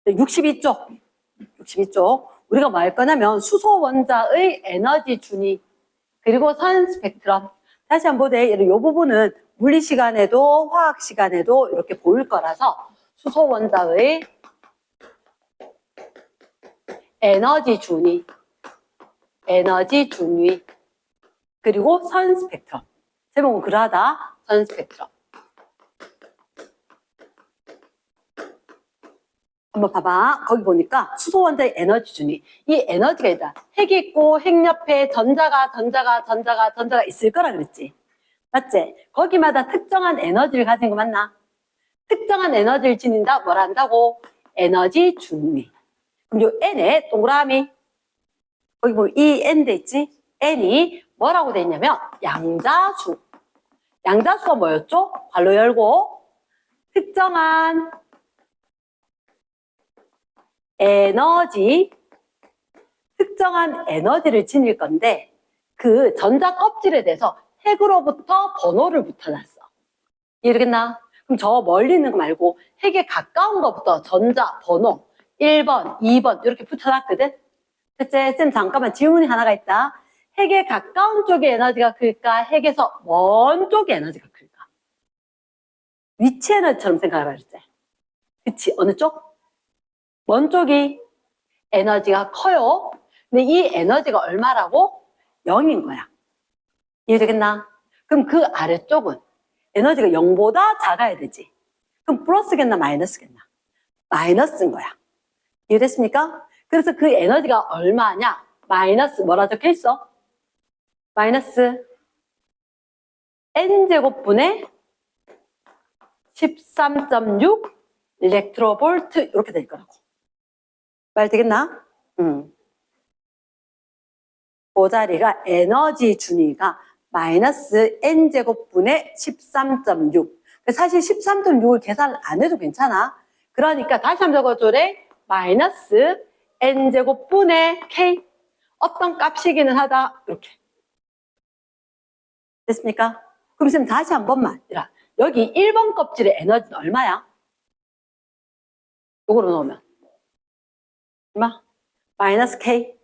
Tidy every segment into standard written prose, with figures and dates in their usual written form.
62쪽. 62쪽. 우리가 뭐 할 거냐면 수소 원자의 에너지 준위 그리고 선 스펙트럼. 다시 한번 보되 이 부분은 물리 시간에도 화학 시간에도 이렇게 보일 거라서 수소 원자의 에너지 준위 그리고 선 스펙트럼. 제목은 그러하다. 선 스펙트럼. 한번 봐봐. 거기 보니까 수소 원자의 에너지 준위. 이 에너지가 있다. 핵이 있고 핵 옆에 전자가 있을 거라 그랬지. 맞지? 거기마다 특정한 에너지를 가진 거 맞나? 특정한 에너지를 지닌다. 뭐라 한다고? 에너지 준위. 그럼 요 N에 동그라미. 거기 보면 이 N 돼 있지? N이 뭐라고 돼 있냐면 양자수. 양자수가 뭐였죠? 괄호 열고 특정한 에너지를 지닐 건데 그 전자 껍질에 대해서 핵으로부터 번호를 붙여놨어. 이해되겠나? 그럼 저 멀리 있는 거 말고 핵에 가까운 거부터 전자 번호 1번, 2번 이렇게 붙여놨거든? 됐지? 쌤 잠깐만 질문이 하나가 있다. 핵에 가까운 쪽의 에너지가 클까? 핵에서 먼 쪽의 에너지가 클까? 위치 에너지처럼 생각하라 그랬지? 그치? 어느 쪽? 먼 쪽이 에너지가 커요. 근데 이 에너지가 얼마라고? 0인 거야. 이해되겠나? 그럼 그 아래쪽은 에너지가 0보다 작아야 되지. 그럼 플러스겠나 마이너스겠나? 마이너스인 거야. 이해됐습니까? 그래서 그 에너지가 얼마냐? 마이너스 뭐라 적혀 있어? 마이너스 n제곱분의 13.6 일렉트로볼트 이렇게 될 거라고. 말 되겠나? 그 자리가 에너지 준위가 마이너스 n제곱분의 13.6. 사실 13.6을 계산을 안 해도 괜찮아. 그러니까 다시 한번 적어줘래. 마이너스 n제곱분의 k. 어떤 값이기는 하다. 이렇게. 됐습니까? 그럼 선생님 다시 한 번만. 여기 1번 껍질의 에너지는 얼마야? 이거로 넣으면. 얼마? 마이너스 k.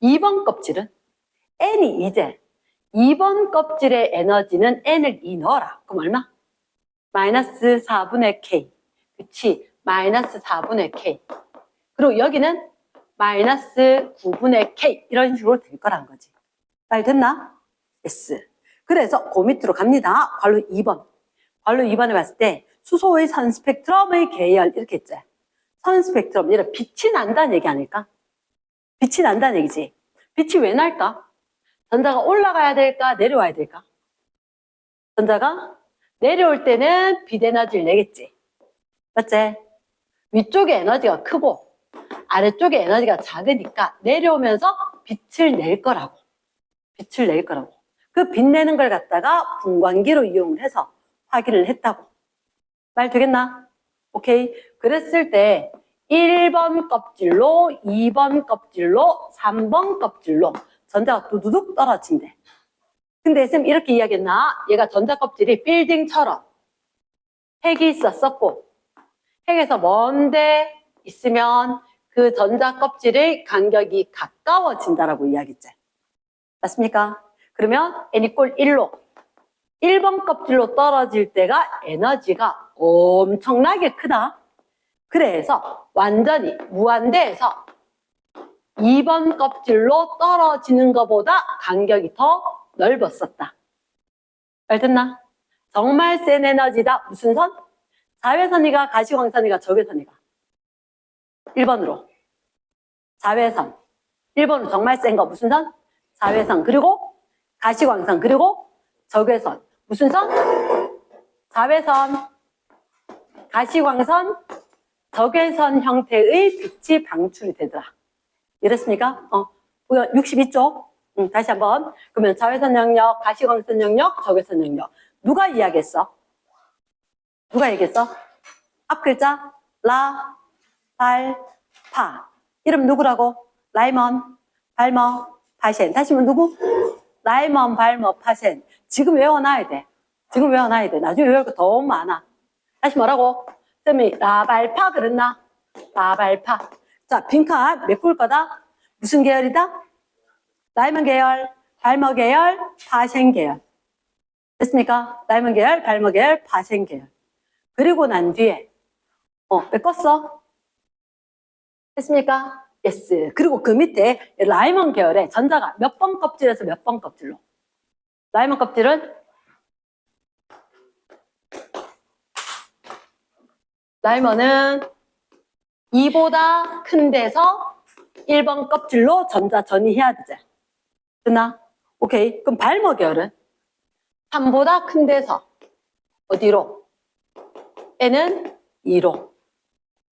2번 껍질은 n이 이제 2번 껍질의 에너지는 n을 2 넣어라. 그럼 얼마? 마이너스 4분의 k. 그치? 마이너스 4분의 k. 그리고 여기는 마이너스 9분의 k. 이런 식으로 될 거란 거지. 말 됐나? yes. 그래서 그 밑으로 갑니다. 괄호 2번. 괄호 2번에 봤을 때 수소의 선 스펙트럼의 계열 이렇게 했지. 선 스펙트럼, 얘는 빛이 난다는 얘기 아닐까? 빛이 난다는 얘기지. 빛이 왜 날까? 전자가 올라가야 될까? 내려와야 될까? 전자가 내려올 때는 빛 에너지를 내겠지. 맞지? 위쪽에 에너지가 크고 아래쪽에 에너지가 작으니까 내려오면서 빛을 낼 거라고. 그 빛 내는 걸 갖다가 분광기로 이용을 해서 확인을 했다고. 말 되겠나? 오케이. 그랬을 때 1번 껍질로 2번 껍질로 3번 껍질로 전자가 두두둑 떨어진대. 근데 쌤 이렇게 이야기했나? 얘가 전자 껍질이 빌딩처럼 핵이 있었었고 핵에서 먼데 있으면 그 전자 껍질의 간격이 가까워진다라고 이야기했지. 맞습니까? 그러면 n = 1로 1번 껍질로 떨어질 때가 에너지가 엄청나게 크다. 그래서 완전히 무한대에서 2번 껍질로 떨어지는 것보다 간격이 더 넓었었다. 알겠나? 정말 센 에너지다. 무슨 선? 자외선이가 가시광선이가 적외선이가? 1번으로. 자외선. 1번으로 정말 센 거 무슨 선? 자외선. 그리고 가시광선. 그리고 적외선. 무슨 선? 자외선, 가시광선, 적외선 형태의 빛이 방출이 되더라. 이렇습니까? 62쪽. 다시 한번. 그러면 자외선 영역, 가시광선 영역, 적외선 영역. 누가 이야기했어? 앞 글자 라, 발, 파. 이름 누구라고? 라이먼, 발머, 파센. 다시 한번 누구? 라이먼, 발머, 파센. 지금 외워놔야 돼. 나중에 외울 거 더 많아. 다시 뭐라고? 쌤이 라발파 그랬나? 라발파. 자, 빈칸 메꿀 거다. 무슨 계열이다? 라이먼 계열, 발머 계열, 파생 계열. 됐습니까? 라이먼 계열, 발머 계열, 파생 계열. 그리고 난 뒤에 메꿨어? 됐습니까? 예스. 그리고 그 밑에 라이먼 계열의 전자가 몇 번 껍질에서 몇 번 껍질로? 라이먼 껍질은 라이먼은 2보다 큰 데서 1번 껍질로 전자 전이해야 되지. 됐나? 오케이. 그럼 발머 계열은 3보다 큰 데서 어디로? N은 2로.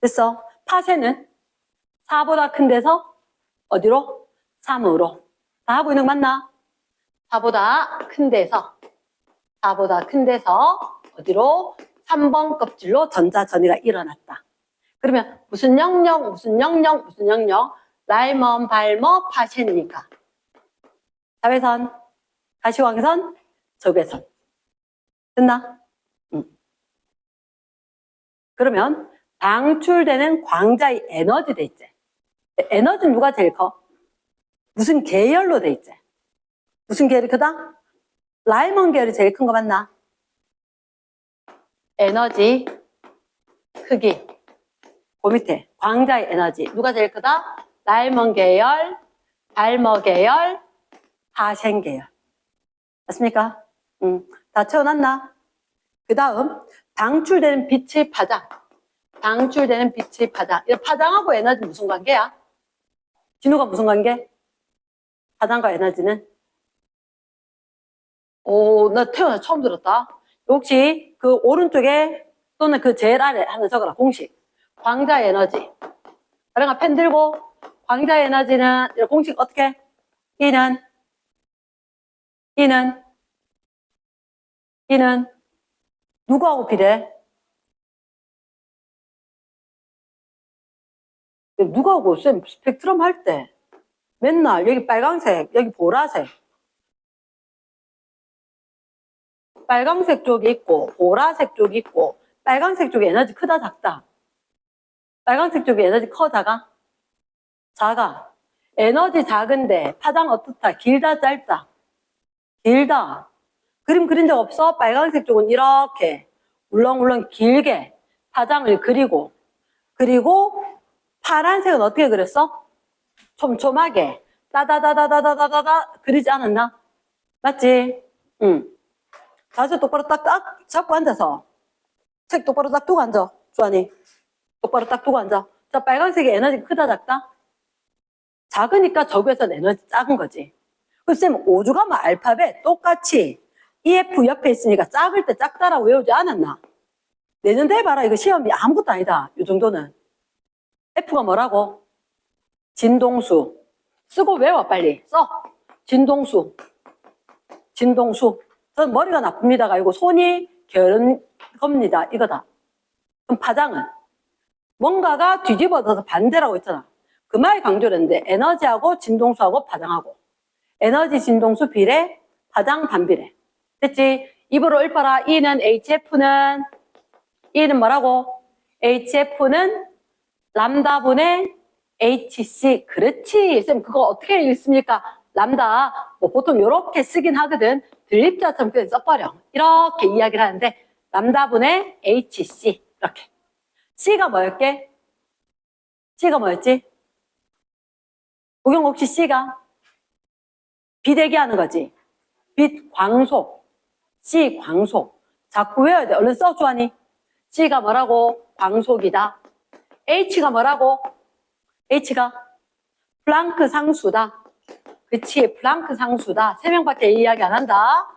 됐어. 파세는 4보다 큰 데서 어디로? 3으로. 다 하고 있는 거 맞나? 4보다 큰 데서 어디로? 3번 껍질로 전자 전이가 일어났다. 그러면 무슨 영역? 라이먼, 발머, 파센이니까. 자외선, 가시광선, 적외선. 됐나? 그러면 방출되는 광자의 에너지 돼 있지. 에너지는 누가 제일 커? 무슨 계열로 돼 있지? 무슨 계열이 크다? 라이먼 계열이 제일 큰 거 맞나? 에너지 크기. 그 밑에 광자의 에너지 누가 제일 크다? 라이먼 계열, 발머 계열, 파생 계열. 맞습니까? 다 채워놨나? 그 다음 방출되는 빛의 파장. 이 파장하고 에너지 무슨 관계야? 진우가 무슨 관계? 파장과 에너지는? 나 태어나 처음 들었다. 혹시 그 오른쪽에 또는 그 제일 아래 하나 적어라. 공식. 광자 에너지. 다른가 펜 들고 광자 에너지는 공식 어떻게? E는 누구하고 비례? 누구하고 쌤 스펙트럼 할 때 맨날 여기 빨강색, 여기 보라색. 빨강색 쪽이 있고 보라색 쪽이 있고 빨강색 쪽에 에너지 크다 작다? 빨강색 쪽에 에너지 커 작아? 작아. 에너지 작은데 파장 어떻다? 길다 짧다? 길다. 그림 그린 적 없어? 빨강색 쪽은 이렇게 울렁울렁 길게 파장을 그리고 파란색은 어떻게 그렸어? 촘촘하게 따다다다다다다다 그리지 않았나? 맞지? 응. 자세 똑바로 딱 잡고 앉아서 책 똑바로 딱 두고 앉아. 주환이 똑바로 딱 두고 앉아. 자, 빨간색의 에너지 크다 작다? 작으니까 적외선 에너지 작은 거지. 그럼 쌤 오죽하면 알파벳 똑같이 EF 옆에 있으니까 작을 때 작다라고 외우지 않았나? 내년도 해봐라. 이거 시험이 아무것도 아니다. 이 정도는. F가 뭐라고? 진동수. 쓰고 외워 빨리. 써. 진동수. 저는 머리가 나쁩니다가 아니고 손이 게으른 겁니다. 이거다. 그럼 파장은? 뭔가가 뒤집어져서 반대라고 했잖아. 그 말이 강조를 했는데 에너지하고 진동수하고 파장하고 에너지 진동수 비례 파장 반비례. 됐지? 입으로 읊어라. E는 뭐라고? HF는 람다분의 HC. 그렇지. 쌤 그거 어떻게 읽습니까? 람다 뭐 보통 이렇게 쓰긴 하거든. 들립자처럼 그냥 써버려. 이렇게 이야기를 하는데 람다분의 HC 이렇게. C가 뭐였게? C가 뭐였지? 우경 혹시 C가? 비대기 하는 거지. 빛 광속. C 광속. 자꾸 외워야 돼. 얼른 써 주하니. C가 뭐라고? 광속이다. H가 뭐라고? H가 플랑크 상수다. 그치, 플랑크 상수다. 3명밖에 이야기 안 한다.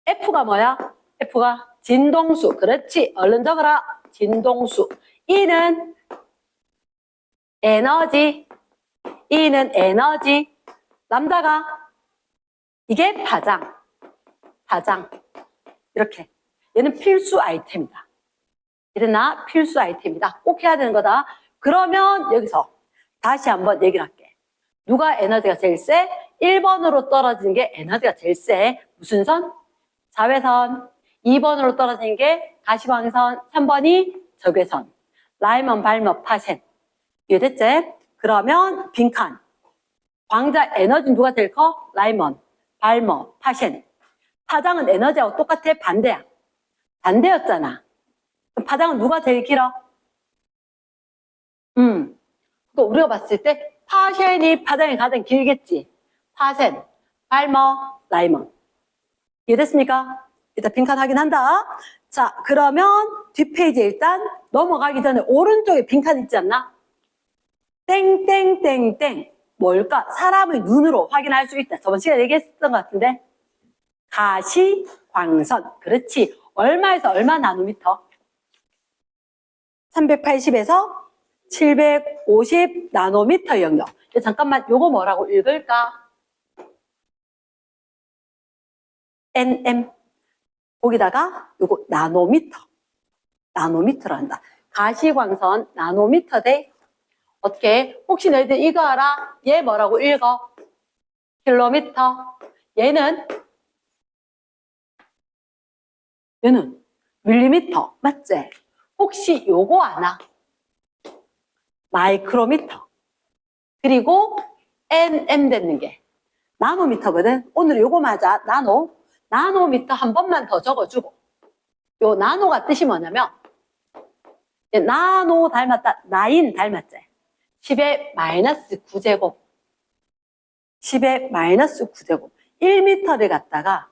F가 뭐야? F가 진동수. 그렇지. 얼른 적어라. 진동수. E는 에너지. 람다가 이게 파장. 이렇게. 얘는 필수 아이템이다. 이랬나? 필수 아이템이다. 꼭 해야 되는 거다. 그러면 여기서 다시 한번 얘기를 할게. 누가 에너지가 제일 세? 1번으로 떨어지는 게 에너지가 제일 세. 무슨 선? 자외선. 2번으로 떨어진 게 가시광선, 3번이 적외선, 라이먼, 발머, 파센. 이해됐지? 그러면 빈칸. 광자 에너지 누가 제일 커? 라이먼, 발머, 파센. 파장은 에너지하고 똑같아? 반대야. 반대였잖아. 그럼 파장은 누가 제일 길어? 또 우리가 봤을 때 파센이 파장이 가장 길겠지. 파센, 발머, 라이먼. 이해됐습니까? 일단 빈칸 확인한다. 자, 그러면 뒷페이지에 일단 넘어가기 전에 오른쪽에 빈칸 있지 않나? 땡땡땡땡. 뭘까? 사람의 눈으로 확인할 수 있다. 저번 시간에 얘기했었던 것 같은데. 가시광선. 그렇지. 얼마에서 얼마 나노미터? 380에서 750 나노미터 영역. 잠깐만, 요거 뭐라고 읽을까? NM. 거기다가 요거 나노미터. 나노미터로 한다. 가시광선 나노미터 대 어떻게? 혹시 너희들 이거 알아? 얘 뭐라고 읽어? 킬로미터. 얘는 밀리미터. 맞지? 혹시 요거 아나? 마이크로미터. 그리고 NM 되는 게 나노미터거든. 오늘 요거 맞아. 나노미터 한 번만 더 적어주고. 요 나노가 뜻이 뭐냐면 나노 닮았다. 나인 닮았지. 10의 마이너스 9제곱. 10의 마이너스 9제곱. 1m를 갖다가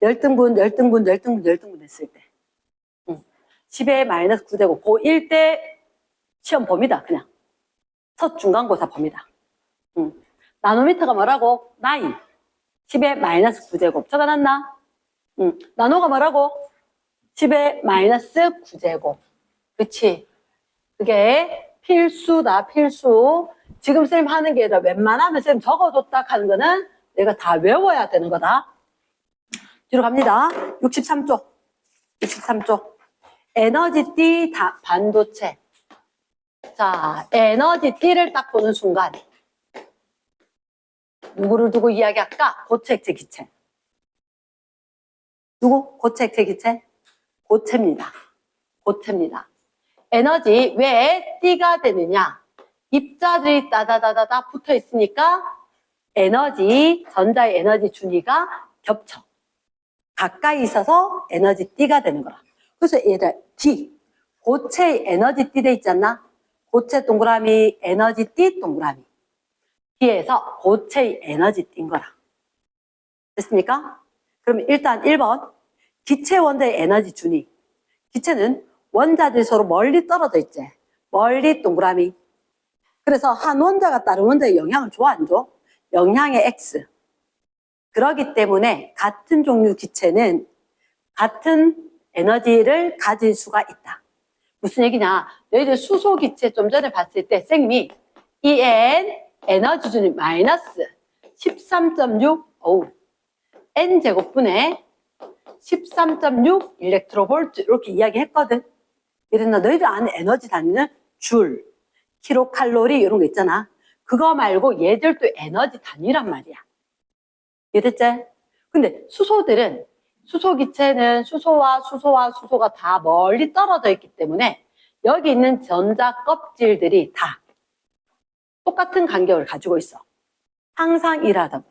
열등분 했을 때 10의 마이너스 9제곱. 고1 때 시험 봅니다. 그냥 첫 중간고사 봅니다. 나노미터가 뭐라고? 9. 10의 마이너스 9제곱. 적어놨나? 나노가 뭐라고? 10의 마이너스 9제곱. 그치? 그게 필수다, 필수. 지금 쌤 하는 게 아니라 웬만하면 쌤 적어줬다 하는 거는 내가 다 외워야 되는 거다. 뒤로 갑니다. 63쪽. 63쪽. 에너지 띠 반도체. 자, 에너지 띠를 딱 보는 순간 누구를 두고 이야기할까? 고체, 액체, 기체. 누구? 고체, 액체, 기체? 고체입니다. 고체입니다. 에너지 왜 띠가 되느냐? 입자들이 따다다다다 붙어 있으니까 에너지, 전자의 에너지 준위가 겹쳐. 가까이 있어서 에너지 띠가 되는 거라. 그래서 얘들 D, 고체의 에너지 띠 돼 있지 않나? 고체 동그라미, 에너지 띠 동그라미. D에서 고체의 에너지 띠인 거라. 됐습니까? 그럼 일단 1번 기체 원자의 에너지 준위. 기체는 원자들이 서로 멀리 떨어져 있지. 멀리 동그라미. 그래서 한 원자가 다른 원자의 영향을 줘, 안 줘? 영향의 X. 그렇기 때문에 같은 종류 기체는 같은 에너지를 가질 수가 있다. 무슨 얘기냐? 너희들 수소 기체 좀 전에 봤을 때 생미 EN 에너지 준위 마이너스 13.6 N 제곱분의 13.6 일렉트로볼트 이렇게 이야기했거든. 이랬나? 너희들 아는 에너지 단위는 줄, 킬로칼로리 이런 거 있잖아. 그거 말고 얘들도 에너지 단위란 말이야. 이해됐지? 근데 수소들은 수소기체는 수소가 다 멀리 떨어져 있기 때문에 여기 있는 전자 껍질들이 다 똑같은 간격을 가지고 있어. 항상 일하다.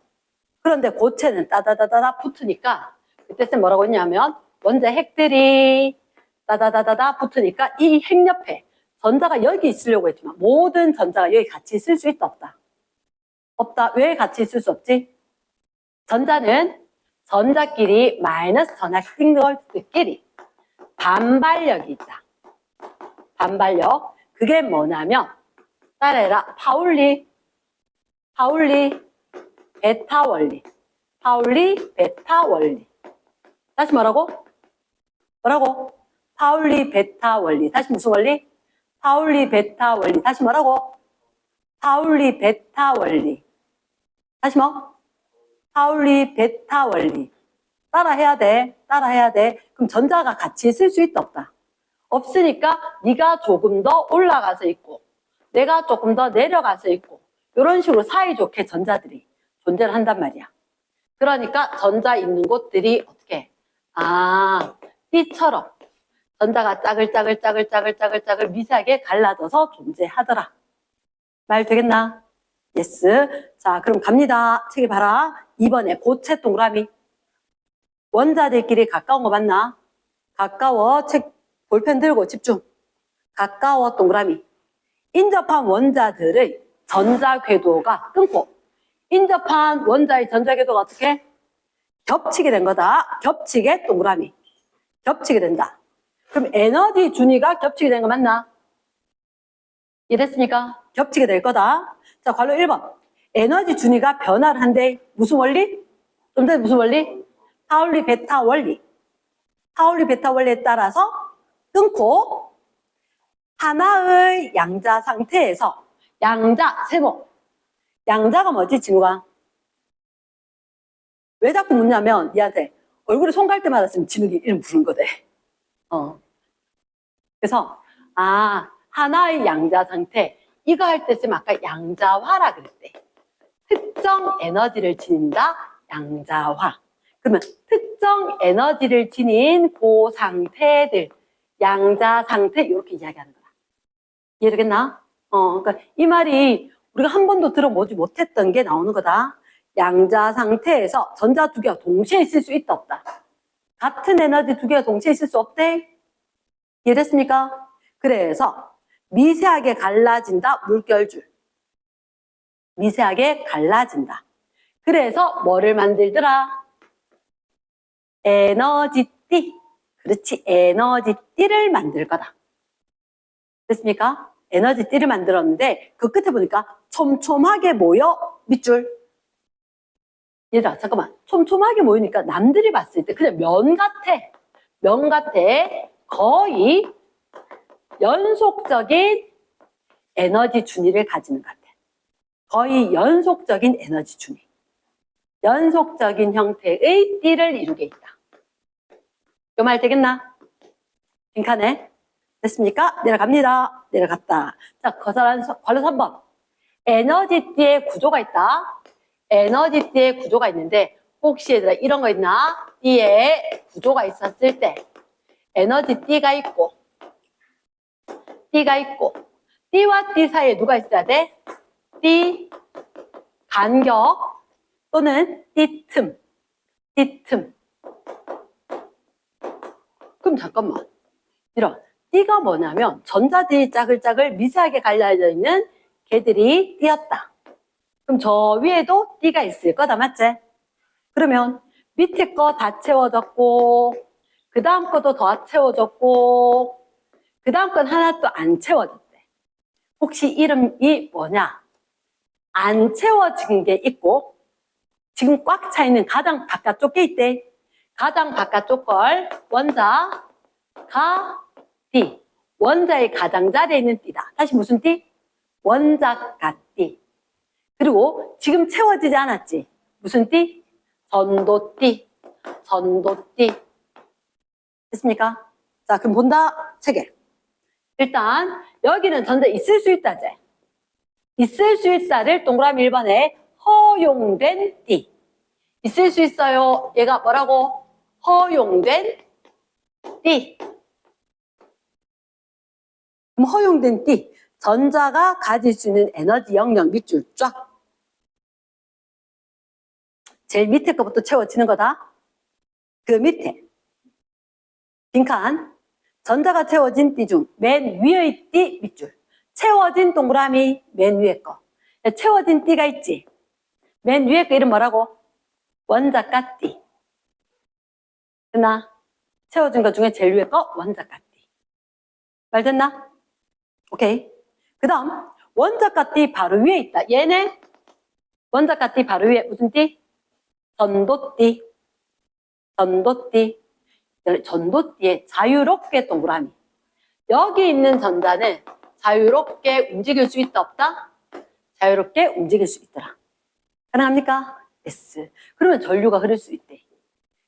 그런데 고체는 따다다다다 붙으니까 그때 쌤 뭐라고 했냐면 원자 핵들이 따다다다다 붙으니까 이 핵 옆에 전자가 여기 있으려고 했지만 모든 전자가 여기 같이 있을 수 있다 없다? 없다. 왜 같이 있을 수 없지? 전자는 전자끼리 마이너스 전하식들끼리 반발력이 있다. 반발력. 그게 뭐냐면 따라해라. 파울리 베타 원리. 파울리 베타 원리. 다시 뭐라고? 파울리 베타 원리. 다시 무슨 원리? 파울리 베타 원리. 다시 뭐라고? 파울리 베타 원리. 다시 뭐? 파울리 베타 원리. 따라해야 돼. 그럼 전자가 같이 있을 수 있다 없다? 없으니까 네가 조금 더 올라가서 있고 내가 조금 더 내려가서 있고 이런 식으로 사이좋게 전자들이 존재를 한단 말이야. 그러니까 전자 있는 곳들이 어떻게 아, B처럼 전자가 짜글짜글 미세하게 갈라져서 존재하더라. 말 되겠나? 예스. 자, 그럼 갑니다. 책에 봐라. 2번에 고체 동그라미. 원자들끼리 가까운 거 맞나? 가까워. 책 볼펜 들고 집중. 가까워 동그라미. 인접한 원자들의 전자 궤도가 끊고 인접한 원자의 전자 궤도가 어떻게? 겹치게 된 거다. 겹치게 동그라미. 겹치게 된다. 그럼 에너지 준위가 겹치게 된 거 맞나? 이랬으니까 겹치게 될 거다. 자, 괄호 1번. 에너지 준위가 변화를 한대. 무슨 원리? 좀 전에 무슨 원리? 파울리 베타 원리. 파울리 베타 원리에 따라서 끊고 하나의 양자 상태에서 양자 세모. 양자가 뭐지, 진우가? 왜 자꾸 묻냐면 니한테 얼굴에 손 갈 때마다 쓰면 진욱이 이름 부른 거대. 그래서 하나의 양자 상태. 이거 할 때 쓰면 아까 양자화라 그랬대. 특정 에너지를 지닌다. 양자화. 그러면 특정 에너지를 지닌 그 상태들. 양자 상태 이렇게 이야기하는 거야. 이해되겠나? 그러니까 이 말이 우리가 한 번도 들어보지 못했던 게 나오는 거다. 양자 상태에서 전자 두 개가 동시에 있을 수 있다 없다. 같은 에너지 두 개가 동시에 있을 수 없대. 이해됐습니까? 그래서 미세하게 갈라진다. 물결줄. 미세하게 갈라진다. 그래서 뭐를 만들더라? 에너지띠. 그렇지. 에너지띠를 만들 거다. 됐습니까? 에너지띠를 만들었는데 그 끝에 보니까 촘촘하게 모여 밑줄. 얘들아 잠깐만. 촘촘하게 모이니까 남들이 봤을 때 그냥 면 같아. 면 같아. 거의 연속적인 에너지 준위를 가지는 것 같아. 거의 연속적인 에너지 준위. 연속적인 형태의 띠를 이루게 있다. 이 말 되겠나? 빈칸에. 됐습니까? 내려갑니다. 내려갔다. 자, 거절한 괄호 3번. 에너지띠의 구조가 있다. 에너지띠의 구조가 있는데 혹시 얘들아 이런 거 있나? 띠의 구조가 있었을 때 에너지띠가 있고 띠가 있고 띠와 띠 사이에 누가 있어야 돼? 띠 간격 또는 띠 틈. 띠 틈. 그럼 잠깐만. 이런 띠가 뭐냐면 전자들이 짜글짜글 미세하게 갈라져 있는 걔들이 띠였다. 그럼 저 위에도 띠가 있을 거다. 맞지? 그러면 밑에 거 다 채워졌고 그 다음 것도 더 채워졌고 그 다음 건 하나 또 안 채워졌대. 혹시 이름이 뭐냐? 안 채워진 게 있고 지금 꽉 차 있는 가장 바깥쪽 게 있대. 가장 바깥쪽 걸 원자 가띠. 원자의 가장자리에 있는 띠다. 다시 무슨 띠? 원자가띠. 그리고 지금 채워지지 않았지? 무슨 띠? 전도띠. 전도띠. 됐습니까? 자, 그럼 본다. 체계. 일단 여기는 전자 있을 수 있다제. 있을 수 있다를 동그라미 1번에 허용된 띠. 있을 수 있어요. 얘가 뭐라고? 허용된 띠. 그럼 허용된 띠. 전자가 가질 수 있는 에너지 영역 밑줄 쫙. 제일 밑에 거부터 채워지는 거다. 그 밑에. 빈칸. 전자가 채워진 띠 중 맨 위의 띠 밑줄. 채워진 동그라미 맨 위에 거. 채워진 띠가 있지. 맨 위에 거 이름 뭐라고? 원자가띠. 됐나? 채워진 것 중에 제일 위에 거 원자가띠. 말 됐나? 오케이. 그 다음 원자가띠 바로 위에 있다. 얘네 원자가띠 바로 위에 무슨 띠? 전도띠. 전도띠. 전도띠에 자유롭게 동그라미. 여기 있는 전자는 자유롭게 움직일 수 있다 없다? 자유롭게 움직일 수 있더라. 가능합니까? S. 그러면 전류가 흐를 수 있대.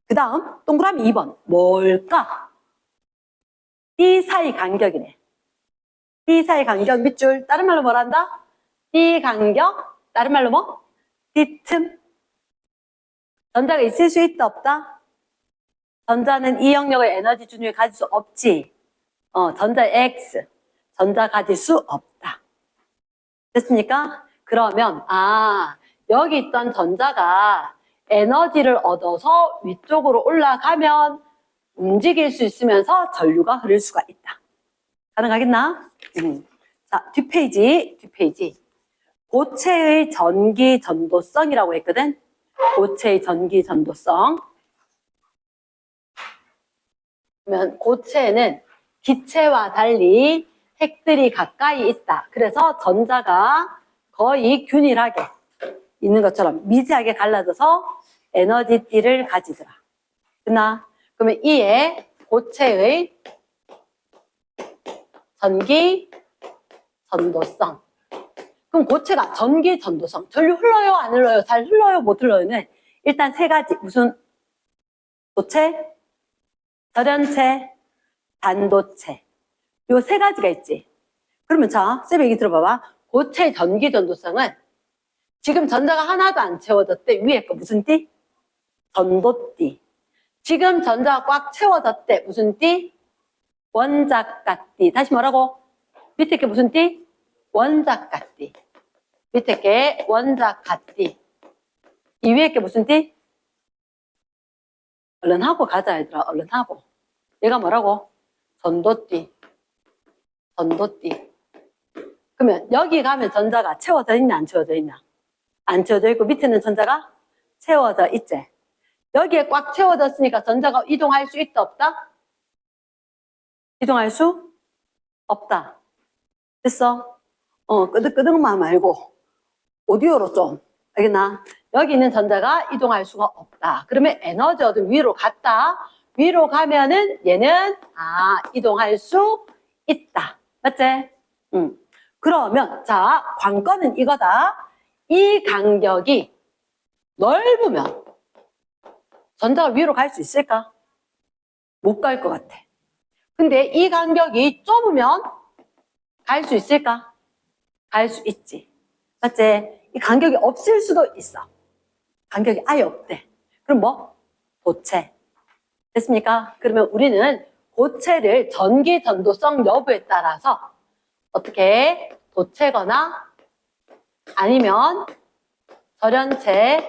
그 다음 동그라미 2번. 뭘까? 띠 사이 간격이네. 띠 사이 간격 밑줄. 다른 말로 뭐라 한다? 띠 간격. 다른 말로 뭐? 띠 틈. 전자가 있을 수 있다 없다? 전자는 이 영역의 에너지 준위를 가질 수 없지. 전자 X. 전자 가질 수 없다. 됐습니까? 그러면, 여기 있던 전자가 에너지를 얻어서 위쪽으로 올라가면 움직일 수 있으면서 전류가 흐를 수가 있다. 가능하겠나? 자, 뒷페이지. 고체의 전기 전도성이라고 했거든. 고체의 전기 전도성. 그러면 고체는 기체와 달리 핵들이 가까이 있다. 그래서 전자가 거의 균일하게 있는 것처럼 미세하게 갈라져서 에너지띠를 가지더라. 그러면 이에 고체의 전기 전도성. 그럼 고체가 전기 전도성. 전류 흘러요, 안 흘러요? 잘 흘러요, 못 흘러요는 일단 세 가지. 무슨 고체, 절연체, 반도체. 요 세 가지가 있지. 그러면 자, 쌤 얘기 들어봐봐. 고체 전기 전도성은 지금 전자가 하나도 안 채워졌대. 위에 거 무슨 띠? 전도띠. 지금 전자가 꽉 채워졌대. 무슨 띠? 원자가띠. 다시 뭐라고? 밑에 게 무슨 띠? 원자가띠. 밑에 게 원자가띠. 이 위에 게 무슨 띠? 얼른 하고 가자, 얘들아. 얼른 하고. 얘가 뭐라고? 전도띠. 전도띠. 그러면 여기 가면 전자가 채워져 있나, 안 채워져 있나? 안 채워져 있고 밑에는 전자가 채워져 있지. 여기에 꽉 채워졌으니까 전자가 이동할 수 있다, 없다? 이동할 수 없다. 됐어? 끄덕끄덕만 말고 오디오로 좀, 알겠나? 여기 있는 전자가 이동할 수가 없다. 그러면 에너지 얻은 위로 갔다. 위로 가면은 얘는 이동할 수 있다. 맞지? 그러면 자, 관건은 이거다. 이 간격이 넓으면 전자가 위로 갈 수 있을까? 못 갈 것 같아. 근데 이 간격이 좁으면 갈 수 있을까? 갈 수 있지. 맞지? 이 간격이 없을 수도 있어. 간격이 아예 없대. 그럼 뭐? 도체. 됐습니까? 그러면 우리는 고체를 전기 전도성 여부에 따라서 어떻게 도체거나 아니면 절연체거나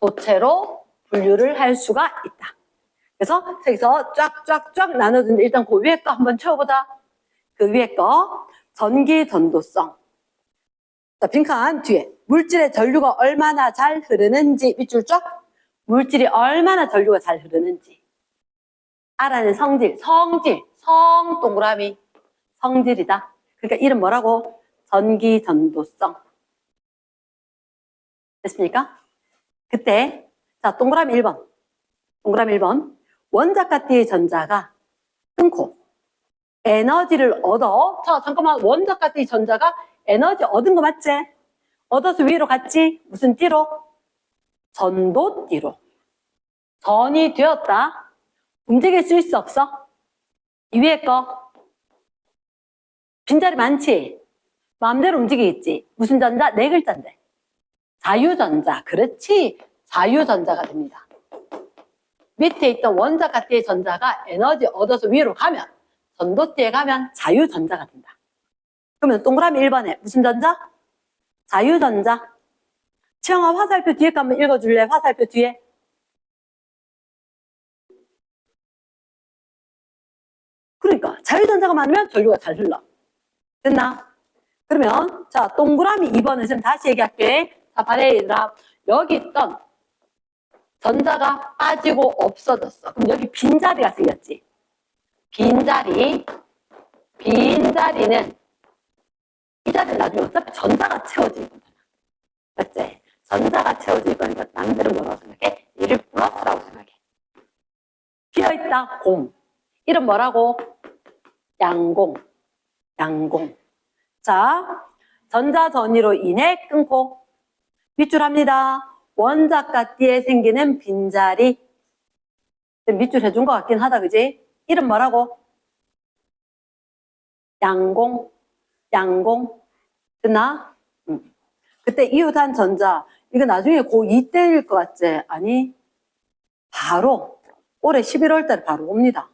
반도체로 분류를 할 수가 있다. 그래서 여기서 쫙쫙쫙 나눠주는데 일단 그 위에 거 한번 채워보자. 그 위에 거 전기 전도성. 자, 빈칸 뒤에 물질의 전류가 얼마나 잘 흐르는지 밑줄 쫙. 물질이 얼마나 전류가 잘 흐르는지 알아낸 성질, 성 동그라미 성질이다. 그러니까 이름 뭐라고? 전기 전도성. 됐습니까? 그때 자, 동그라미 1번 원자가띠의 전자가 끊고 에너지를 얻어. 자, 잠깐만, 원자가띠의 전자가 에너지 얻은 거 맞지? 얻어서 위로 갔지? 무슨 띠로? 전도띠로. 전이 되었다. 움직일 수 있어, 없어? 이 위에 거 빈자리 많지? 마음대로 움직이겠지? 무슨 전자? 네 글자인데. 자유전자. 그렇지. 자유전자가 됩니다. 밑에 있던 원자가띠의 전자가 에너지 얻어서 위로 가면, 전도띠에 가면 자유전자가 된다. 그러면 동그라미 1번에 무슨 전자? 자유전자. 치영아, 화살표 뒤에 거 한번 읽어줄래? 화살표 뒤에. 그러니까 자유전자가 많으면 전류가 잘 흘러. 됐나? 그러면 자, 동그라미 2번은 선 다시 얘기할게. 자, 봐라 얘들아. 여기 있던 전자가 빠지고 없어졌어. 그럼 여기 빈자리가 생겼지. 빈자리는 이 자리는 나중에 어차피 전자가 채워질 거잖아. 맞지? 전자가 채워질 거니까 남들은 뭐라고 생각해? 이를 플러스라고 생각해. 비어있다, 공. 이름 뭐라고? 양공. 자, 전자전이로 인해 끊고 밑줄 합니다. 원자가띠에 생기는 빈자리. 밑줄 해준 것 같긴 하다, 그지? 이름 뭐라고? 양공. 됐나? 그때 이웃한 전자, 이거 나중에 고2 때일 것 같지? 아니, 바로 올해 11월 달에 바로 옵니다.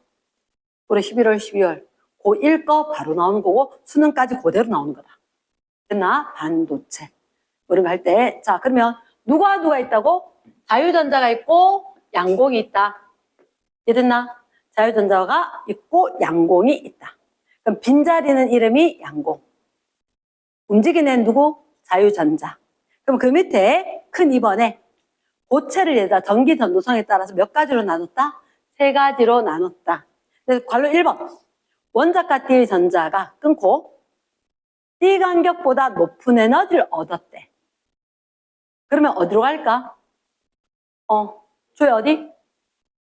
올해 11월, 12월. 고1 거 바로 나오는 거고 수능까지 그대로 나오는 거다. 됐나? 반도체. 우리 할 때. 자, 그러면 누가 있다고? 자유전자가 있고 양공이 있다. 이해됐나? 자유전자가 있고 양공이 있다. 그럼 빈자리는 이름이 양공. 움직이는 애는 누구? 자유전자. 그럼 그 밑에 큰 2번에 고체를 얘들아 전기 전도성에 따라서 몇 가지로 나눴다? 3가지로 나눴다. 그래서 관로 1번. 원자과 띠의 전자가 끊고 띠 간격보다 높은 에너지를 얻었대. 그러면 어디로 갈까? 조에 어디?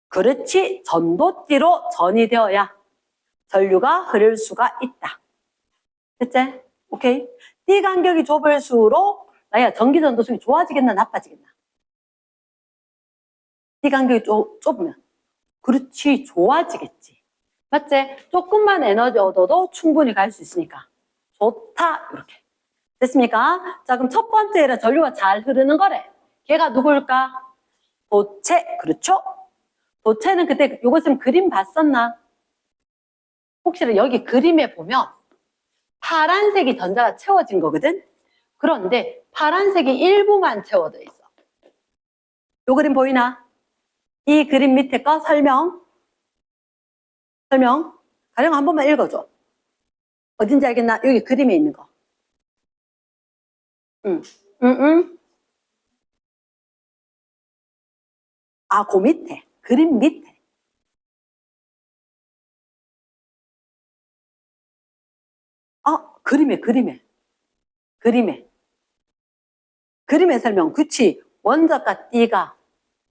그렇지. 전도띠로 전이 되어야 전류가 흐를 수가 있다. 됐지? 오케이. 띠 간격이 좁을수록 나야 전기 전도성이 좋아지겠나 나빠지겠나? 띠 간격이 좁으면 그렇지 좋아지겠지. 맞지? 조금만 에너지 얻어도 충분히 갈 수 있으니까 좋다. 이렇게 됐습니까? 자, 그럼 첫 번째는 전류가 잘 흐르는 거래. 걔가 누굴까? 도체. 그렇죠? 도체는 그때 요것은 그림 봤었나? 혹시 여기 그림에 보면 파란색이 전자가 채워진 거거든? 그런데 파란색이 일부만 채워져 있어. 요 그림 보이나? 이 그림 밑에 거 설명. 가령 한 번만 읽어줘. 어딘지 알겠나? 여기 그림에 있는 거. 아, 그 밑에. 그림 밑에. 그림의 설명. 그치. 원자과 띠가.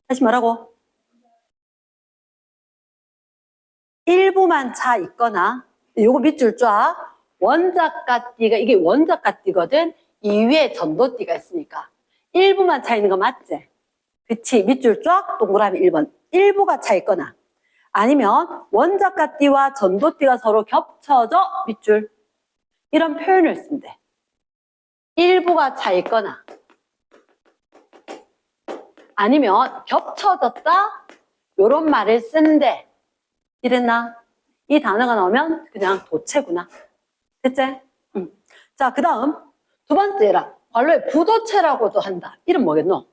다시 뭐라고? 일부만 차 있거나, 요거 밑줄 쫙. 원자과 띠가, 이게 원자과 띠거든? 이 위에 전도띠가 있으니까. 일부만 차 있는 거 맞지? 그치. 밑줄 쫙 동그라미 1번. 일부가 차 있거나. 아니면 원자과 띠와 전도띠가 서로 겹쳐져 밑줄. 이런 표현을 쓴대. 일부가 차 있거나 아니면 겹쳐졌다 요런 말을 쓴대. 이랬나? 이 단어가 나오면 그냥 도체구나. 됐지? 자, 그 다음 두 번째라. 관로에 부도체라고도 한다. 이름 뭐겠노?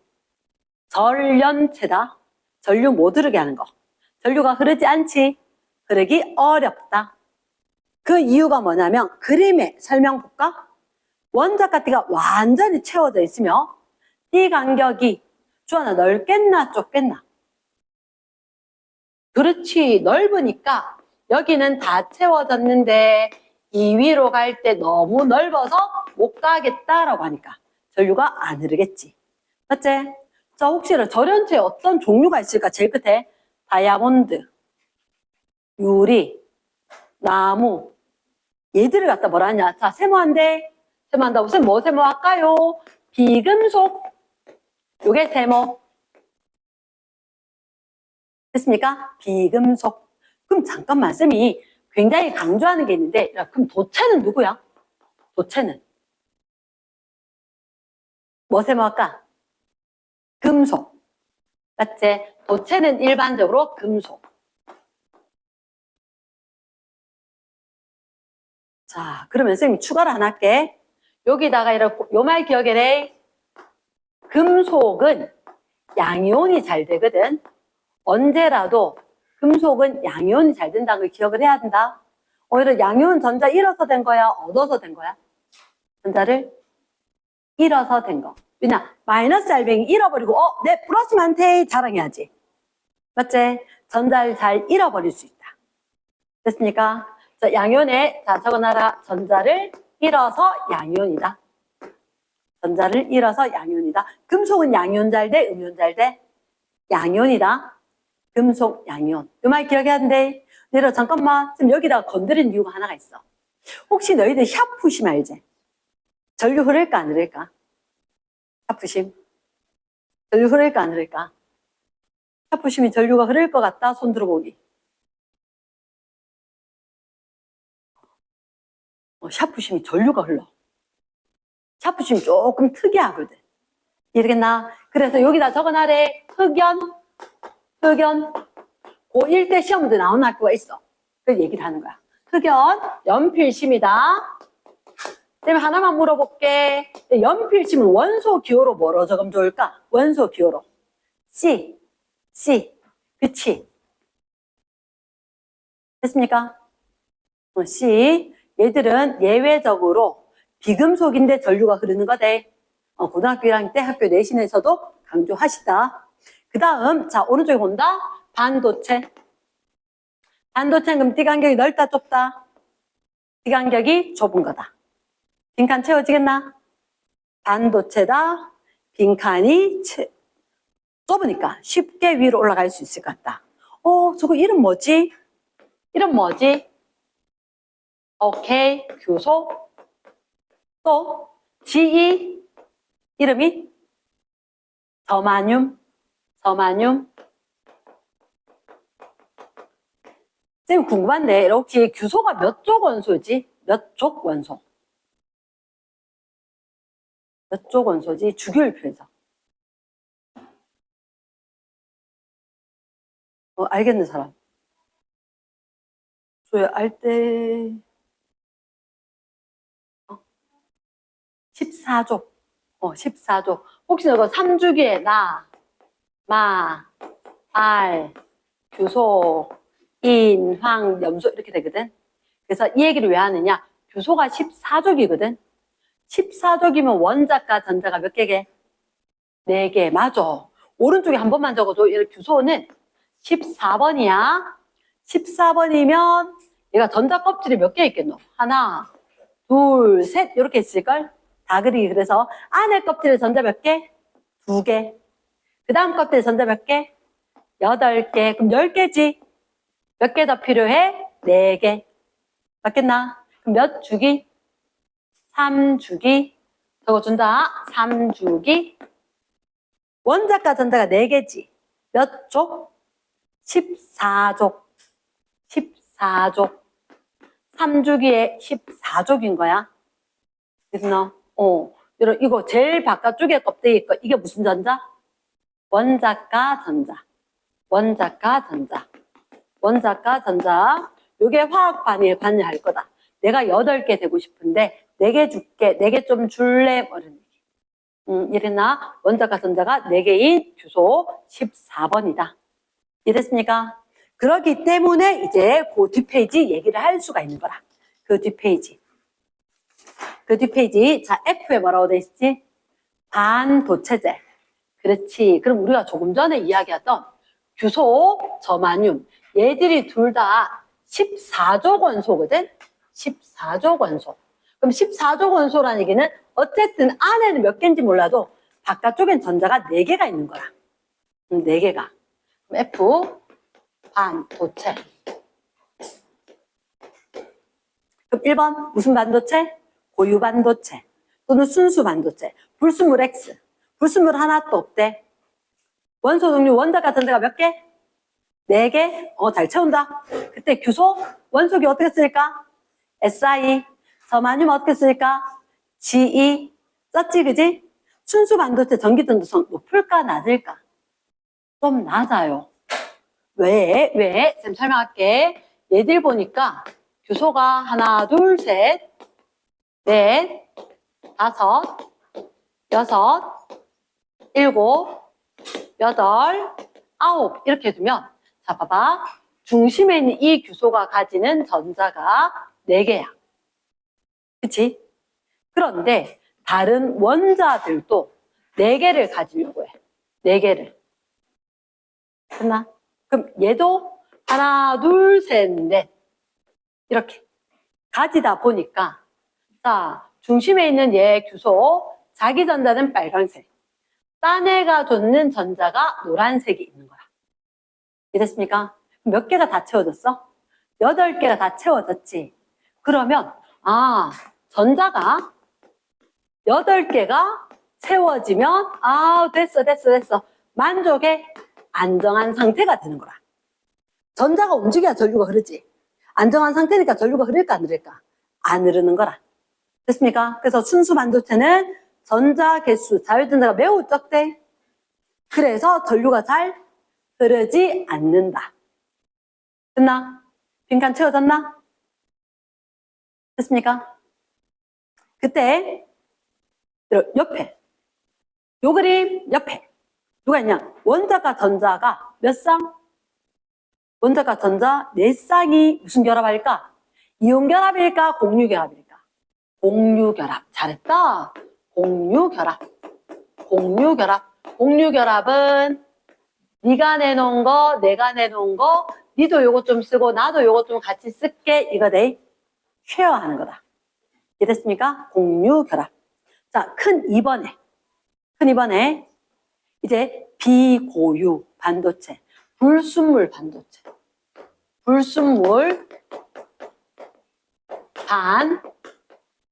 전련체다. 전류 못 흐르게 하는 거. 전류가 흐르지 않지. 흐르기 어렵다. 그 이유가 뭐냐면 그림에 설명 볼까? 원자과 띠가 완전히 채워져 있으며 띠 간격이 주하나 넓겠나 좁겠나? 그렇지. 넓으니까 여기는 다 채워졌는데 이 위로 갈 때 너무 넓어서 못 가겠다라고 하니까 전류가 안 흐르겠지. 맞지? 자, 혹시 절연체에 어떤 종류가 있을까? 제일 끝에 다이아몬드, 유리, 나무 얘들을 갖다 뭐라 하냐? 자, 세모한데 세모한다고 쌤 뭐 세모할까요? 비금속. 요게 세모. 됐습니까? 비금속. 그럼 잠깐만 쌤이 굉장히 강조하는 게 있는데 야, 그럼 도체는 누구야? 도체는 뭐 세모할까? 금속. 맞지? 도체는 일반적으로 금속. 자, 그러면 쌤이 추가를 하나 할게. 여기다가 이렇게 요 말 기억해래. 금속은 양이온이 잘 되거든. 언제라도 금속은 양이온이 잘 된다는 걸 기억을 해야 된다. 오히려 양이온 전자 잃어서 된 거야? 얻어서 된 거야? 전자를 잃어서 된 거. 왜냐? 마이너스 알뱅이 잃어버리고 내 플러스 많대 자랑해야지. 맞지? 전자를 잘 잃어버릴 수 있다. 됐습니까? 자, 양이온에 자 적어놔라. 전자를 잃어서 양이온이다. 전자를 잃어서 양이온이다. 금속은 양이온 잘 돼? 음이온 잘 돼? 양이온이다. 금속 양이온. 이 말 기억해야 된대. 내려 잠깐만. 지금 여기다가 건드린 이유가 하나가 있어. 혹시 너희들 샤프심 알지? 전류 흐를까 안 흐를까? 샤프심. 전류 흐를까 안 흐를까? 샤프심이 전류가 흐를 것 같다. 손 들어보기. 샤프심이 전류가 흘러. 샤프심이 조금 특이하거든. 이해되겠나? 그래서 여기다 적어놔래. 흑연. 고1 때 시험도 나오는 학교가 있어. 그 얘기를 하는 거야. 흑연, 연필심이다. 그다음에 하나만 물어볼게. 연필심은 원소 기호로 뭐로 적으면 좋을까? 원소 기호로. C. 그치? 됐습니까? C. 얘들은 예외적으로 비금속인데 전류가 흐르는 거대. 고등학교 1학년 때 학교 내신에서도 강조하시다. 그 다음, 자, 오른쪽에 본다. 반도체. 반도체는 그럼 띠간격이 넓다, 좁다? 띠간격이 좁은 거다. 빈칸 채워지겠나? 반도체다. 빈칸이 좁으니까 쉽게 위로 올라갈 수 있을 것 같다. 저거 이름 뭐지? 오케이, 규소. 또, GE. 이름이 저마늄. 선생님 궁금한데, 혹시 규소가 몇 쪽 원소지? 몇 쪽 원소? 몇 쪽 원소지? 주기율표에서. 알겠는 사람? 알 때, 14족. 14족. 혹시 이거 3주기에 나, 마, 알, 규소, 인, 황, 염소 이렇게 되거든. 그래서 이 얘기를 왜 하느냐? 규소가 14족이거든. 14족이면 원자과 전자가 몇 개게? 4개. 맞아. 오른쪽에 한 번만 적어줘. 얘를 규소는 14번이야. 14번이면 얘가 전자 껍질이 몇 개 있겠노? 하나, 둘, 셋 이렇게 있을걸? 다 그리기. 그래서 안에 껍질에 전자 몇 개? 2개. 그 다음 껍질에 전자 몇 개? 8개. 그럼 10개지? 몇 개 더 필요해? 4개. 맞겠나? 그럼 몇 주기? 3주기. 적어준다. 3주기. 원자과 전자가 4개지. 몇 족? 14족. 14족. 3주기에 14족인 거야. 그래서 이거 제일 바깥쪽에 껍데기 거 이게 무슨 전자? 원자과 전자. 요게 화학반에 관여할 거다. 내가 8개 되고 싶은데 4개 줄게. 4개 좀 줄래? 뭐 이런 얘기. 이랬나? 원자과 전자가 4개인 규소 14번이다. 이해됐습니까? 그렇기 때문에 이제 그 뒷페이지 얘기를 할 수가 있는 거라. 그 뒷페이지. 자, F에 뭐라고 돼 있지? 반도체제. 그렇지. 그럼 우리가 조금 전에 이야기했던 규소, 저마늄. 얘들이 둘 다 14족 원소거든? 14족 원소. 그럼 14족 원소라는 얘기는 어쨌든 안에는 몇 개인지 몰라도 바깥쪽엔 전자가 4개가 있는 거야. 4개가. 그럼 F, 반도체. 그럼 1번 무슨 반도체? 고유 반도체 또는 순수 반도체. 불순물 X. 불순물 하나도 없대. 원소 종류 원자과 전자가 몇 개? 4개? 잘 채운다. 그때 규소 원소기 어떻게 쓸까? Si. 저마늄 어떻게 쓸까? Ge. 썼지 그지? 순수 반도체 전기 전도성 높을까 낮을까? 좀 낮아요. 왜? 쌤 설명할게. 얘들 보니까 규소가 하나, 둘, 셋, 넷, 5, 6, 7, 8, 9 이렇게 두면 자 봐봐. 중심에 있는 이 규소가 가지는 전자가 4개야. 그치? 그런데 다른 원자들도 4개를 가지려고 해. 4개를. 됐나? 그럼 얘도 하나, 둘, 셋, 넷 이렇게 가지다 보니까 자 중심에 있는 얘 규소 자기 전자는 빨간색 딴 애가 줬는 전자가 노란색이 있는 거야. 이해됐습니까? 몇 개가 다 채워졌어? 8개가 다 채워졌지. 그러면 전자가 8개가 채워지면 됐어. 만족의 안정한 상태가 되는 거라. 전자가 움직여야 전류가 흐르지. 안정한 상태니까 전류가 흐를까 안 흐를까? 안 흐르는 거라. 됐습니까? 그래서 순수 반도체는 전자 개수, 자율전자가 매우 적대. 그래서 전류가 잘 흐르지 않는다. 됐나? 빈칸 채워졌나? 됐습니까? 그때 옆에 요 그림 옆에 누가 있냐? 원자과 전자가 몇 쌍? 원자과 전자 4쌍이 무슨 결합할까? 이온 결합일까? 공유 결합일까? 공유 결합. 잘했다. 공유 결합. 공유 결합. 공유 결합은 네가 내놓은 거, 내가 내놓은 거, 니도 요거 좀 쓰고 나도 요거 좀 같이 쓸게. 이거 돼. 쉐어하는 거다. 이해됐습니까? 공유 결합. 자, 큰 2번에 이제 비고유 반도체, 불순물 반도체, 불순물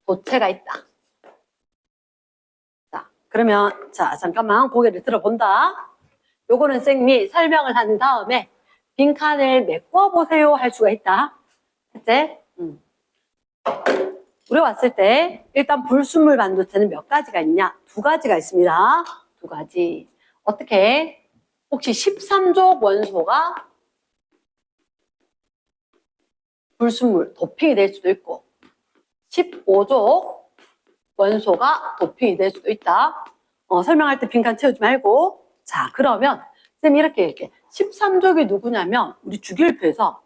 반도체가 있다. 자, 그러면 자 잠깐만 고개를 들어본다. 요거는 쌤이 설명을 한 다음에 빈칸을 메꿔보세요 할 수가 있다. 그치? 우리 왔을 때 일단 불순물 반도체는 몇 가지가 있냐? 2가지가 있습니다. 2가지. 어떻게? 혹시 13족 원소가 불순물 도핑이 될 수도 있고 15족 원소가 도핑이 될 수도 있다. 설명할 때 빈칸 채우지 말고. 자, 그러면 쌤이 이렇게 얘기해. 13족이 누구냐면 우리 주기율표에서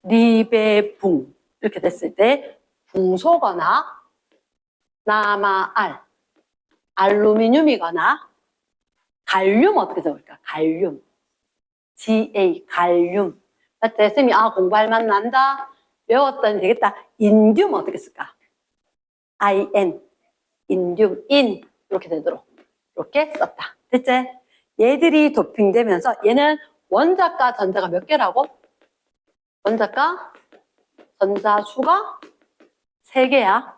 리베붕 이렇게 됐을 때 붕소거나 나마알, 알루미늄이거나 갈륨 어떻게 적을까? 갈륨. Ga, 갈륨. 맞지? 쌤이 공부할 맛 난다. 외웠더니 되겠다. 인듐 어떻게 쓸까? In. 인듐, 인. 이렇게 되도록. 이렇게 썼다. 됐지? 얘들이 도핑되면서 얘는 원자과 전자가 몇 개라고? 원자과 전자 수가 3개야.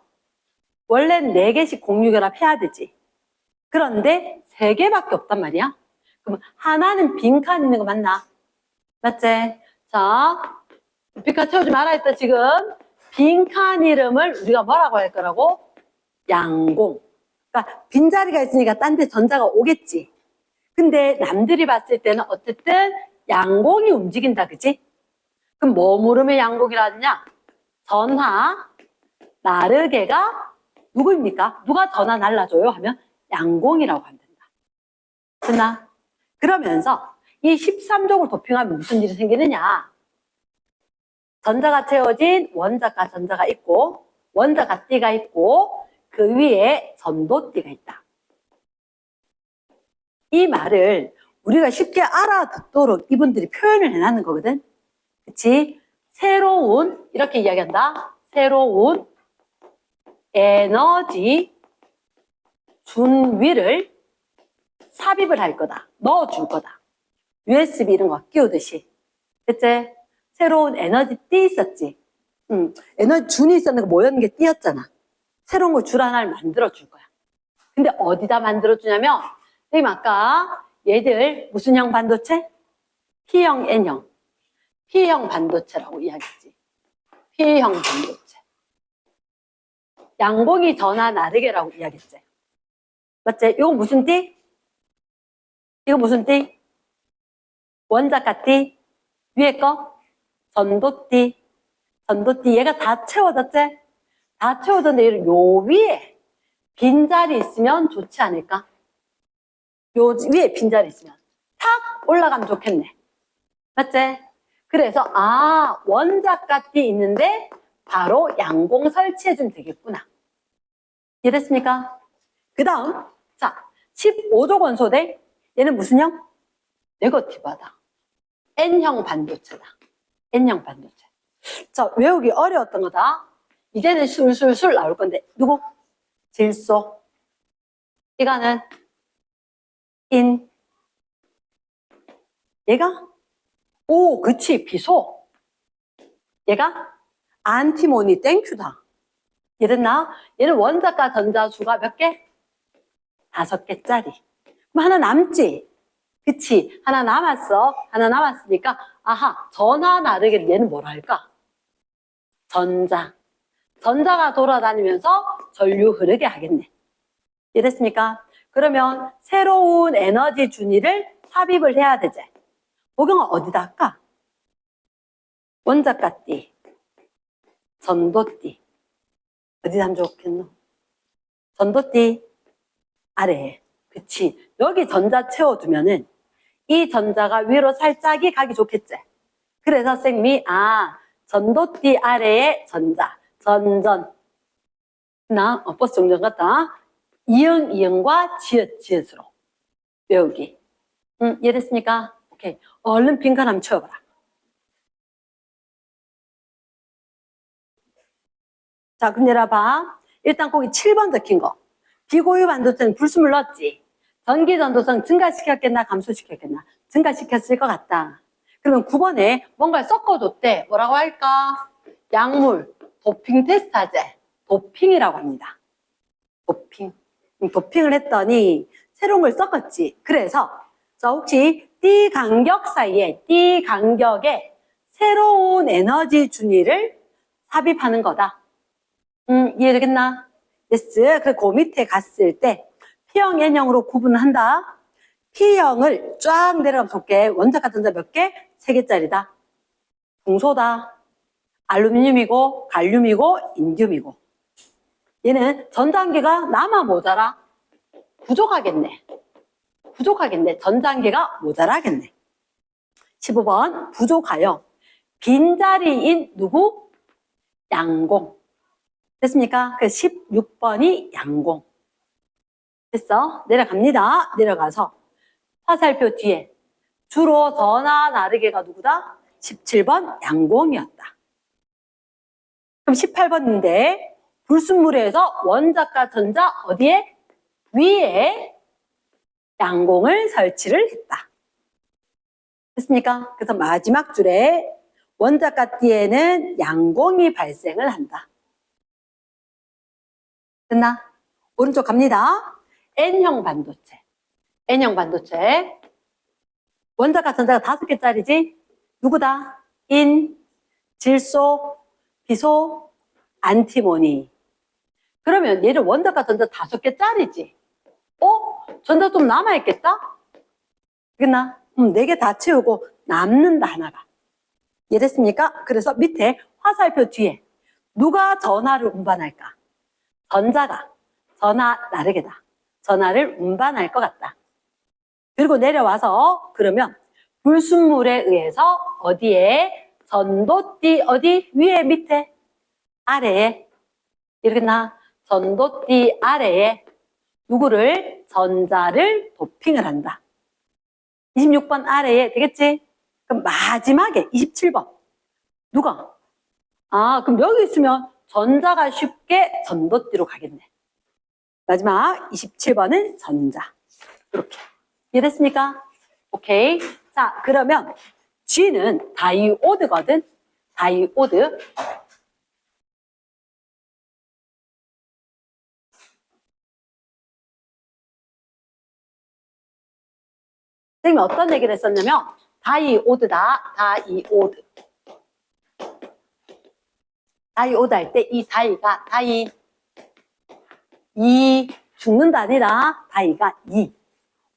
원래는 4개씩 공유결합 해야 되지. 그런데 3개밖에 없단 말이야. 그럼 하나는 빈칸 있는 거 맞나? 맞지? 자, 빈칸 채우지 말아 했다 지금. 빈칸 이름을 우리가 뭐라고 할 거라고? 양공. 그러니까 빈자리가 있으니까 딴 데 전자가 오겠지. 근데 남들이 봤을 때는 어쨌든 양공이 움직인다, 그치? 그럼 뭐 물으면 양공이라느냐? 전하, 나르게가 누구입니까? 누가 전하 날라줘요? 하면 양공이라고 하면 된다. 됐나? 그러면서 이 13족을 도핑하면 무슨 일이 생기느냐? 전자가 채워진 원자과 전자가 있고 원자가 띠가 있고 그 위에 전도띠가 있다. 이 말을 우리가 쉽게 알아듣도록 이분들이 표현을 해놨는 거거든. 그치? 새로운, 이렇게 이야기한다. 새로운 에너지 준위를 삽입을 할 거다. 넣어줄 거다. USB 이런 거 끼우듯이. 그치? 새로운 에너지 띠 있었지? 에너지 준이 있었는 거 뭐였는 게 띠였잖아. 새로운 거 줄 하나를 만들어줄 거야. 근데 어디다 만들어주냐면 선생님 아까 얘들 무슨 형 반도체? P형, N형. P형 반도체라고 이야기했지. P형 반도체. 양공이 전하 나르게라고 이야기했지. 맞지? 이거 무슨 띠? 이거 무슨 띠? 원자과 띠? 위에 거? 전도띠. 전도띠. 얘가 다 채워졌지? 다 채워졌는데 요 위에 빈자리 있으면 좋지 않을까? 요 위에 빈자리 있으면 탁 올라가면 좋겠네. 맞지? 그래서 원자과 띠 있는데 바로 양공 설치해주면 되겠구나. 이해됐습니까? 그 다음 자 15족 원소대 얘는 무슨 형? 네거티브하다. N형 반도체다. N형 반도체. 자, 외우기 어려웠던 거다. 이제는 술술술 나올 건데 누구? 질소. 이거는 인. 얘가? 오, 그치, 비소. 얘가? 안티모니, 땡큐다. 이랬나? 얘는 원자과 전자수가 몇 개? 5개짜리. 그럼 하나 남지? 그치, 하나 남았어. 하나 남았으니까 전하 나르게 얘는 뭐라 할까? 전자. 전자가 돌아다니면서 전류 흐르게 하겠네. 이해됐습니까? 그러면 새로운 에너지 준위를 삽입을 해야 되지. 복용은 어디다 할까? 원자가띠, 전도띠. 어디다 하면 좋겠노? 전도띠 아래에. 그치. 여기 전자 채워두면은 이 전자가 위로 살짝이 가기 좋겠지. 그래서 쌤이 전도띠 아래에 전자, 전전. 버스 정전 같다. 이응, 이응과 지읒, 지읒으로 외우기. 이해됐습니까? 오케이. 얼른 빈칸 한번 채워봐라. 자, 그럼 내려봐. 일단 거기 7번 적힌 거. 비고유 반도체는 불순물 넣었지. 전기 전도성 증가시켰겠나, 감소시켰겠나? 증가시켰을 것 같다. 그러면 9번에 뭔가를 섞어줬대. 뭐라고 할까? 약물, 도핑 테스트 하재. 도핑이라고 합니다. 도핑. 도핑을 했더니 새로운 걸 섞었지. 그래서 자, 혹시 띠 간격 사이에, 띠 간격에 새로운 에너지 준위를 삽입하는 거다. 이해되겠나? yes. 그리고 그 밑에 갔을 때 P형, N형으로 구분한다. P형을 쫙 내려가면 볼게. 원자가 전자 몇 개? 3개짜리다. 동소다. 알루미늄이고, 갈륨이고, 인듐이고. 얘는 전자한계가 남아 모자라. 부족하겠네. 전자한계가 모자라겠네. 15번 부족하여. 빈자리인 누구? 양공. 됐습니까? 그 16번이 양공. 됐어? 내려갑니다. 내려가서 화살표 뒤에 주로 전하 나르게가 누구다? 17번 양공이었다. 그럼 18번인데 불순물에서 원자과 전자 어디에? 위에 양공을 설치를 했다. 됐습니까? 그래서 마지막 줄에 원자과 띠에는 양공이 발생을 한다. 됐나? 오른쪽 갑니다. N형 반도체. N형 반도체. 원자과 전자가 5개짜리지? 누구다? 인, 질소, 비소, 안티모니. 그러면 얘를 원자과 전자 5개짜리지? 전자 좀 남아있겠다? 되겠나? 4개 다 채우고 남는다 하나가. 이해됐습니까? 그래서 밑에 화살표 뒤에 누가 전하를 운반할까? 전자가 전하 나르게다. 전하를 운반할 것 같다. 그리고 내려와서 그러면 불순물에 의해서 어디에? 전도띠 어디? 위에 밑에? 아래에. 이렇게나 전도띠 아래에 누구를? 전자를 도핑을 한다. 26번 아래에 되겠지? 그럼 마지막에 27번 누가? 그럼 여기 있으면 전자가 쉽게 전도띠로 가겠네. 마지막 27번은 전자. 이렇게. 이해됐습니까? 오케이. 자, 그러면 G는 다이오드거든. 다이오드. 선생님이 어떤 얘기를 했었냐면 다이오드다. 다이오드. 다이오드 할 때 이 다이가 이 죽는다 아니라 다이가 이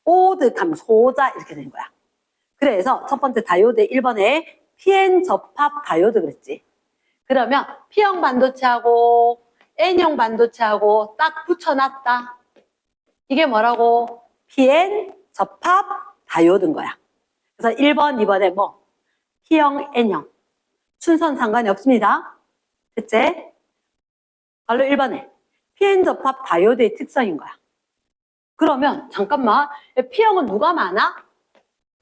오드 하면 소자 이렇게 된 거야. 그래서 첫 번째 다이오드 1번에 PN 접합 다이오드 그랬지. 그러면 P형 반도체하고 N형 반도체하고 딱 붙여놨다. 이게 뭐라고? PN 접합 다이오드인 거야. 그래서 1번, 2번에 뭐 P형, N형 순서는 상관이 없습니다. 됐지? 바로 1번에 PN 접합 다이오드의 특성인 거야. 그러면 잠깐만, P형은 누가 많아?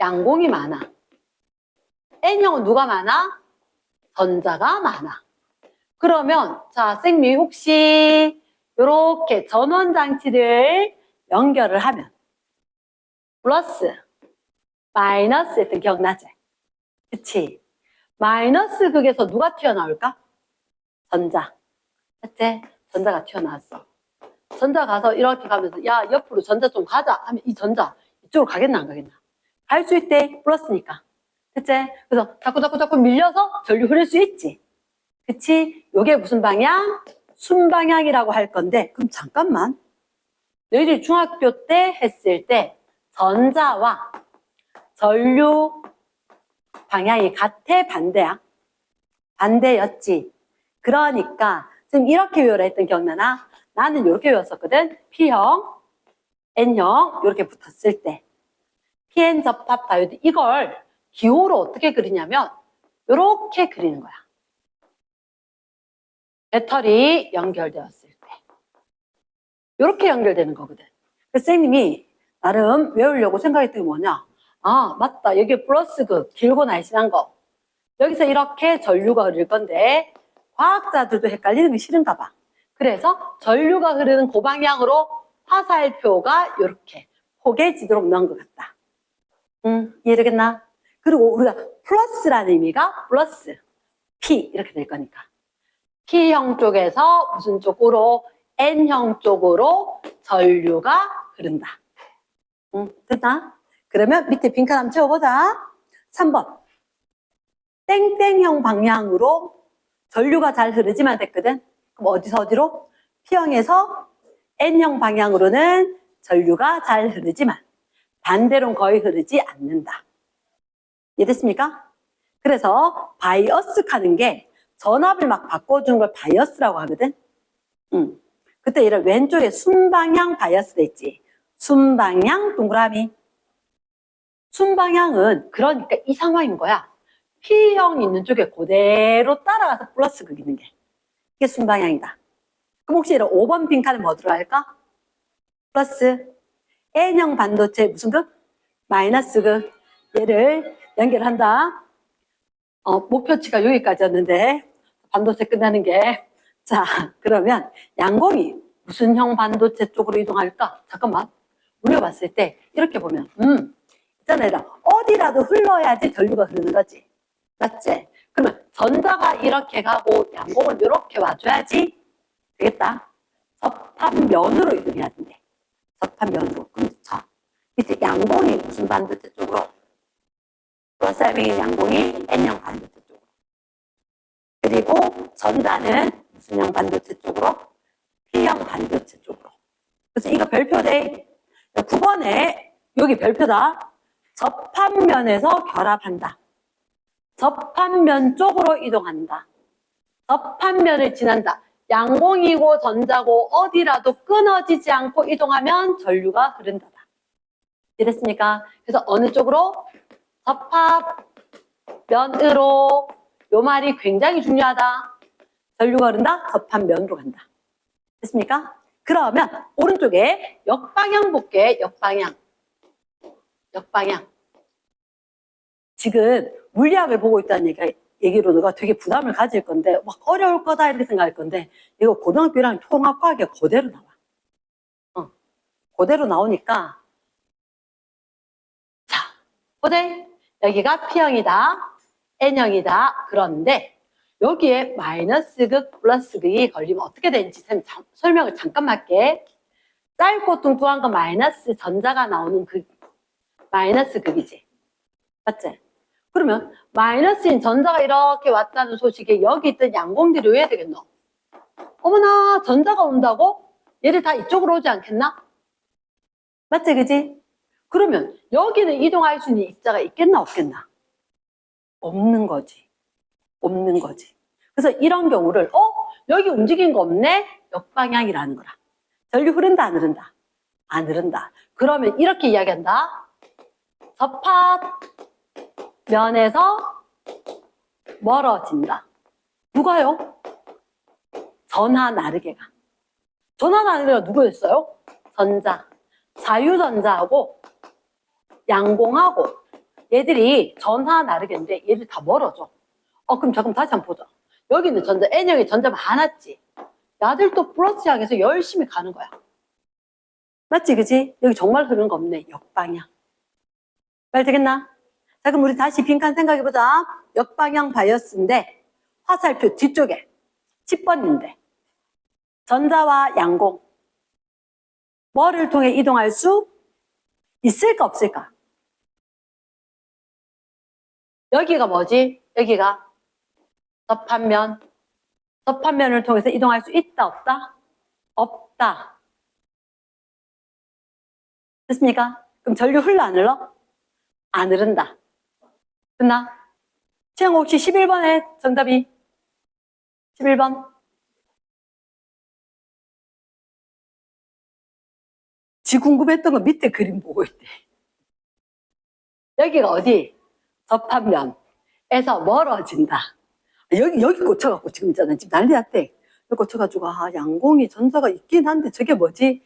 양공이 많아. N형은 누가 많아? 전자가 많아. 그러면 자, 쌤이 혹시 이렇게 전원장치를 연결을 하면 플러스, 마이너스 했던 기억나지? 그치? 마이너스 극에서 누가 튀어나올까? 전자. 맞지? 전자가 튀어나왔어. 전자 가서 이렇게 가면서 야, 옆으로 전자 좀 가자 하면 이 전자 이쪽으로 가겠나 안 가겠나? 갈 수 있대. 플러스니까. 그치? 그래서 자꾸 밀려서 전류 흐를 수 있지. 그치? 요게 무슨 방향? 순방향이라고 할 건데 그럼 잠깐만. 너희들이 중학교 때 했을 때 전자와 전류 방향이 같아 반대야? 반대였지. 그러니까 지금 이렇게 외우라 했던 기억나나? 나는 이렇게 외웠었거든. P형, N형 이렇게 붙었을 때 PN 접합 다이오드 이걸 기호로 어떻게 그리냐면 이렇게 그리는 거야. 배터리 연결되었을 때 이렇게 연결되는 거거든. 그래서 선생님이 나름 외우려고 생각했던 게 뭐냐? 아 맞다, 여기 플러스 길고 날씬한 거 여기서 이렇게 전류가 흐를 건데 과학자들도 헷갈리는 게 싫은가 봐. 그래서 전류가 흐르는 그 방향으로 화살표가 이렇게 포개지도록 넣은 것 같다. 이해되겠나? 그리고 우리가 플러스라는 의미가 플러스 P 이렇게 될 거니까 P형 쪽에서 무슨 쪽으로? N형 쪽으로 전류가 흐른다. 됐나? 그러면 밑에 빈칸 한번 채워보자. 3번 땡땡형 방향으로 전류가 잘 흐르지만 됐거든. 그럼 어디서 어디로? P형에서 N형 방향으로는 전류가 잘 흐르지만 반대로는 거의 흐르지 않는다. 이해됐습니까? 그래서 바이어스 하는 게 전압을 막 바꿔주는 걸 바이어스라고 하거든. 그때 이런 왼쪽에 순방향 바이어스 돼 있지. 순방향 동그라미. 순방향은 그러니까 이 상황인 거야. P형 있는 쪽에 그대로 따라가서 플러스 극 있는 게. 이게 순방향이다. 그럼 혹시 이런 5번 빈칸에 뭐 들어갈까? 플러스. N형 반도체 무슨 극? 마이너스 극. 얘를 연결한다. 목표치가 여기까지였는데 반도체 끝나는 게. 자, 그러면 양공이 무슨 형 반도체 쪽으로 이동할까? 잠깐만. 우리가 봤을 때 이렇게 보면 있잖아. 어디라도 흘러야지 전류가 흐르는 거지. 맞지? 그러면 전자가 이렇게 가고 양공은 이렇게 와줘야지 되겠다. 접합면으로 이동해야 된대. 접합면으로. 그럼 자, 밑에 양공이 무슨 반도체 쪽으로? 플러스 알맹이 양공이 N형 반도체 쪽으로. 그리고 전자는 무슨 형 반도체 쪽으로? P형 반도체 쪽으로. 그래서 이거 별표돼. 9번에 여기 별표다. 접합면에서 결합한다. 접합면 쪽으로 이동한다. 접합면을 지난다. 양공이고 전자고 어디라도 끊어지지 않고 이동하면 전류가 흐른다다. 이랬습니까? 그래서 어느 쪽으로? 접합면으로. 요 말이 굉장히 중요하다. 전류가 흐른다? 접합면으로 간다. 됐습니까? 그러면 오른쪽에 역방향 볼게. 역방향. 지금 물리학을 보고 있다는 얘기로 너가 되게 부담을 가질 건데 막 어려울 거다 이렇게 생각할 건데 이거 고등학교 1학년 통합과학이 그대로 나와. 그대로 나오니까 자, 보세. 여기가 P형이다. N형이다. 그런데 여기에 마이너스 극, 플러스 극이 걸리면 어떻게 되는지 설명을 잠깐만 할게. 짧고 뚱뚱한 거 마이너스 전자가 나오는 극, 마이너스 극이지. 맞지? 그러면 마이너스인 전자가 이렇게 왔다는 소식에 여기 있던 양공들이 왜 해야 되겠노? 어머나, 전자가 온다고? 얘를 다 이쪽으로 오지 않겠나? 맞지, 그지? 그러면 여기는 이동할 수 있는 입자가 있겠나, 없겠나? 없는 거지. 그래서 이런 경우를 여기 움직인 거 없네? 역방향이라는 거라. 전류 흐른다, 안 흐른다? 안 흐른다. 그러면 이렇게 이야기한다. 접합면에서 멀어진다. 누가요? 전하 나르게가. 전하 나르게가 누구였어요? 전자. 자유전자하고 양공하고 얘들이 전하 나르게인데 얘들 다 멀어져. 그럼 잠깐 다시 한번 보자. 여기는 전자, N형이 전자 많았지. 나들 또 플러스 향해서 열심히 가는 거야. 맞지, 그지? 여기 정말 흐르는 거 없네. 역방향. 말 되겠나? 자, 그럼 우리 다시 빈칸 생각해보자. 역방향 바이어스인데 화살표 뒤쪽에 10번인데 전자와 양공 뭐를 통해 이동할 수 있을까 없을까? 여기가 뭐지? 여기가 접합면을 통해서 이동할 수 있다 없다? 없다. 됐습니까? 그럼 전류 흘러 안 흘러? 안 흐른다. 됐나? 지영 혹시 11번에 정답이? 11번. 지 궁금했던 거 밑에 그림 보고 있대. 여기가 어디? 접합면에서 멀어진다. 여기 꽂혀갖고 지금 있잖아. 지금 난리 났대. 여기 꽂혀가지고, 양공이 전자가 있긴 한데 저게 뭐지?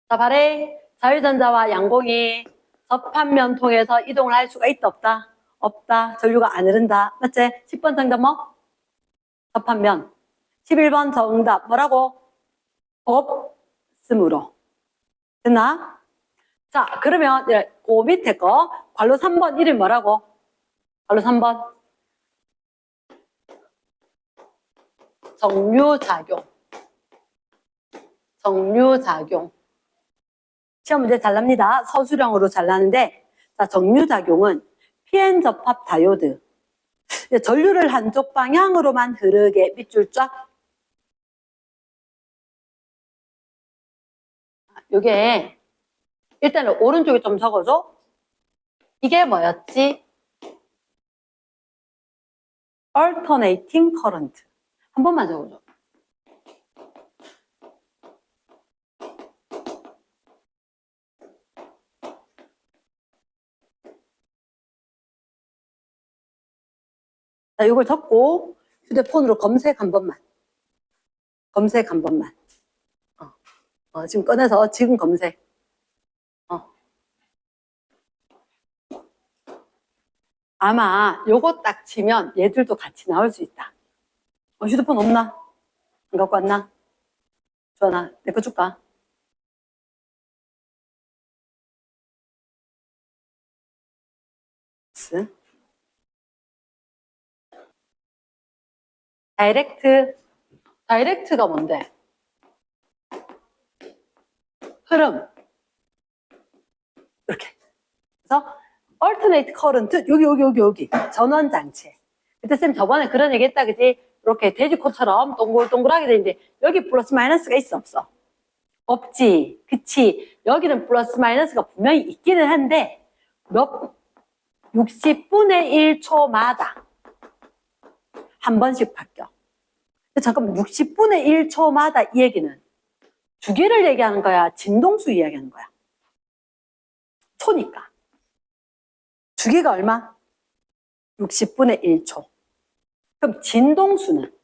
자, 발에 자유전자와 양공이 접합면 통해서 이동을 할 수가 있다, 없다? 없다. 전류가 안 흐른다. 맞지? 10번 정답 뭐? 접합면. 11번 정답 뭐라고? 없음으로. 됐나? 자, 그러면 그 밑에 거 괄호 3번 이름 뭐라고? 괄호 3번. 정류작용. 정류작용. 시험 문제 잘 납니다. 서술형으로 잘 나는데, 자, 정류작용은 PN 접합 다이오드. 전류를 한쪽 방향으로만 흐르게 밑줄 쫙. 요게, 일단은 오른쪽에 좀 적어줘. 이게 뭐였지? alternating current. 한 번만 적어줘. 자, 이걸 적고 휴대폰으로 검색 한 번만. 검색 한 번만. 지금 꺼내서 지금 검색. 아마 요거 딱 치면 얘들도 같이 나올 수 있다. 휴대폰 없나? 안 갖고 왔나? 주원아, 내 거 줄까? 다이렉트가 뭔데? 흐름. 이렇게. 그래서 alternate current 여기 전원 장치. 그때 쌤 저번에 그런 얘기 했다 그지? 이렇게 돼지코처럼 동글동글하게 돼 있는데 여기 플러스 마이너스가 있어 없어? 없지. 그치? 여기는 플러스 마이너스가 분명히 있기는 한데 60분의 1초마다 한 번씩 바뀌어. 잠깐만, 60분의 1초마다 이 얘기는 주기를 얘기하는 거야? 진동수 이야기하는 거야? 초니까. 주기가 얼마? 60분의 1초. 그럼 진동수는?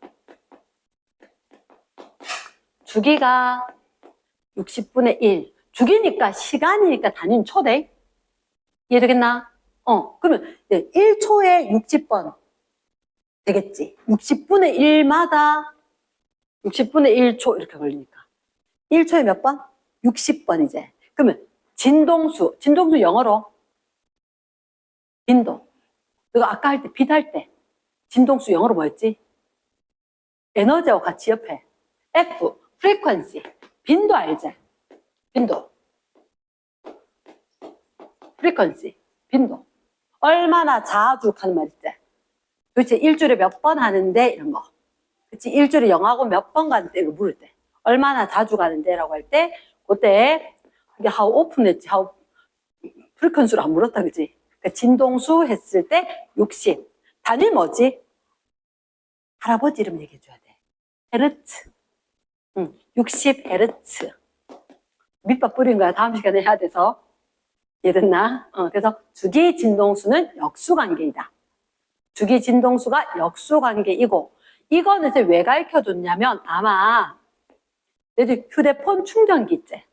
주기가 60분의 1. 주기니까 시간이니까 단위는 초대. 이해되겠나? 그러면 1초에 60번 되겠지. 60분의 1마다 60분의 1초 이렇게 걸리니까. 1초에 몇 번? 60번 이제. 그러면 진동수 영어로 빈도. 내가 아까 할 때 빛 할 때 진동수 영어로 뭐였지? 에너지와 같이 옆에 F, frequency. 빈도 알지? 빈도. frequency. 빈도. 얼마나 자주 하는 말 있지? 도대체 일주일에 몇 번 하는데 이런 거. 그치? 일주일에 영하고 몇 번 가는데 이거 물을 때. 얼마나 자주 가는데 라고 할 때 그때 이게 how often 했지? how frequency로 안 물었다 그치? 그러니까 진동수 했을 때 60. 단위 뭐지? 할아버지 이름 얘기해줘야 돼. 헤르츠. 60 헤르츠. 밑밥 뿌린 거야. 다음 시간에 해야 돼서. 이해됐나? 그래서 주기 진동수는 역수관계이다. 주기 진동수가 역수관계이고 이거는 이제 왜 가르쳐줬냐면 아마 내들 휴대폰 충전기 있지?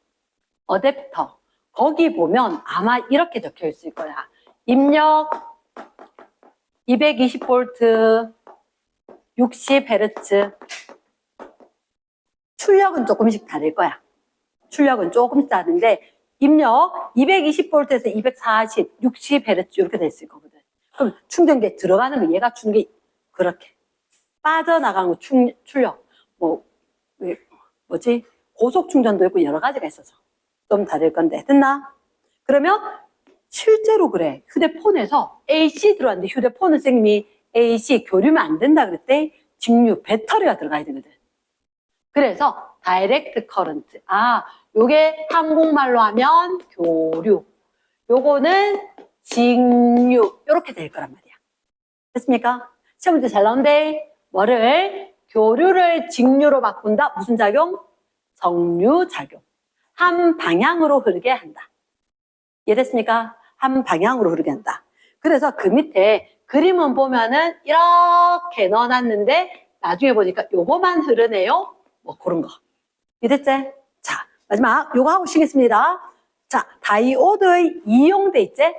어댑터. 거기 보면 아마 이렇게 적혀 있을 거야. 입력 220V 60Hz. 출력은 조금씩 다를 거야. 출력은 조금씩 다른데 입력 220V에서 240, 60Hz 이렇게 돼 있을 거거든. 그럼 충전기에 들어가는 거 얘가 주는 게 그렇게 빠져나가는 거 출력 뭐지? 고속 충전도 있고 여러 가지가 있어서 좀 다를 건데 됐나? 그러면 실제로 그래. 휴대폰에서 AC 들어왔는데 휴대폰은 쌤이 AC 교류면 안 된다 그랬대. 직류 배터리가 들어가야 되거든. 그래서 다이렉트 커런트. 요게 한국말로 하면 교류. 요거는 직류. 요렇게 될 거란 말이야. 됐습니까? 시험 문제 잘 나온대. 뭐를? 교류를 직류로 바꾼다. 무슨 작용? 정류작용. 한 방향으로 흐르게 한다. 이해됐습니까? 한 방향으로 흐르게 한다. 그래서 그 밑에 그림은 보면은 이렇게 넣어놨는데 나중에 보니까 요거만 흐르네요. 뭐 그런 거. 이해됐지? 자, 마지막 요거 하고 쉬겠습니다. 자, 다이오드의 이용 돼 있지?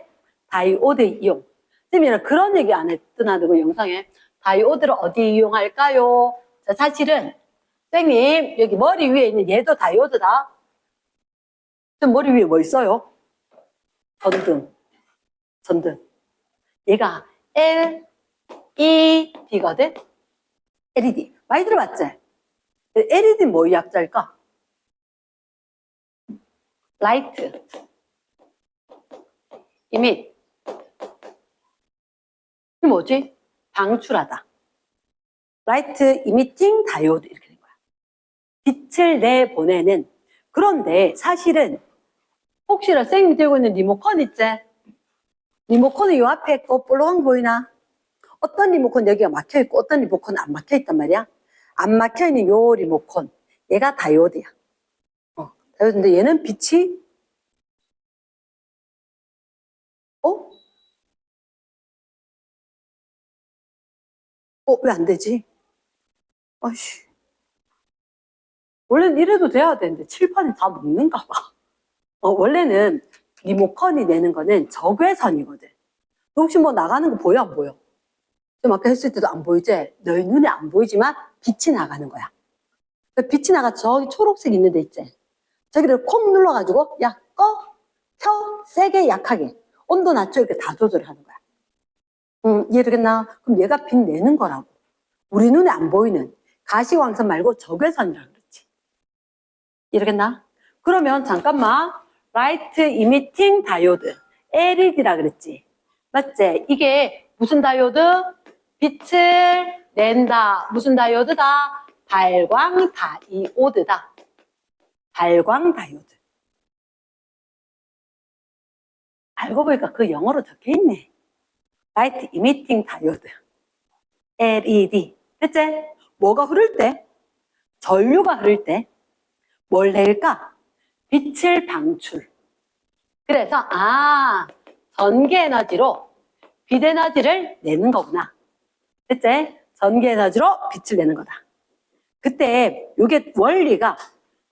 다이오드의 이용. 선생님은 그런 얘기 안 했더나 그 영상에 다이오드를 어디 이용할까요? 자, 사실은 선생님 여기 머리 위에 있는 얘도 다이오드다. 지금 머리 위에 뭐 있어요? 전등. 얘가 LED거든? LED. 많이 들어봤지? LED 뭐의 약자일까? 라이트, 이밋. 이게 뭐지? 방출하다. 라이트 이미팅 다이오드 이렇게 된 거야. 빛을 내보내는. 그런데 사실은 혹시나 쌤이 들고 있는 리모컨 있지? 리모컨은 요 앞에 거 볼록한 거 보이나? 어떤 리모컨 여기가 막혀있고 어떤 리모컨은 안 막혀있단 말이야. 안 막혀있는 요 리모컨. 얘가 다이오드야. 다이오드인데 얘는 빛이 왜 안 되지? 아이씨. 원래는 이래도 돼야 되는데 칠판이 다 먹는가 봐. 원래는 리모컨이 내는 거는 적외선이거든. 혹시 뭐 나가는 거 보여 안 보여? 좀 아까 했을 때도 안 보이지? 너희 눈에 안 보이지만 빛이 나가는 거야. 빛이 나가 저기 초록색 있는 데 있지? 저기를 콕 눌러가지고 야 꺼, 켜, 세게 약하게 온도 낮춰 이렇게 다 조절하는 거야. 이해되겠나? 그럼 얘가 빛 내는 거라고. 우리 눈에 안 보이는 가시광선 말고 적외선이라고 그랬지. 이해되겠나? 그러면 잠깐만 라이트 이미팅 다이오드 LED라 그랬지. 맞지? 이게 무슨 다이오드? 빛을 낸다. 무슨 다이오드다? 발광 다이오드다. 발광 다이오드. 알고 보니까 그 영어로 적혀 있네. 라이트 이미팅 다이오드. LED. 됐지? 뭐가 흐를 때? 전류가 흐를 때 뭘 낼까? 빛을 방출. 그래서 전기 에너지로 빛 에너지를 내는 거구나. 됐지? 전기 에너지로 빛을 내는 거다. 그때 이게 원리가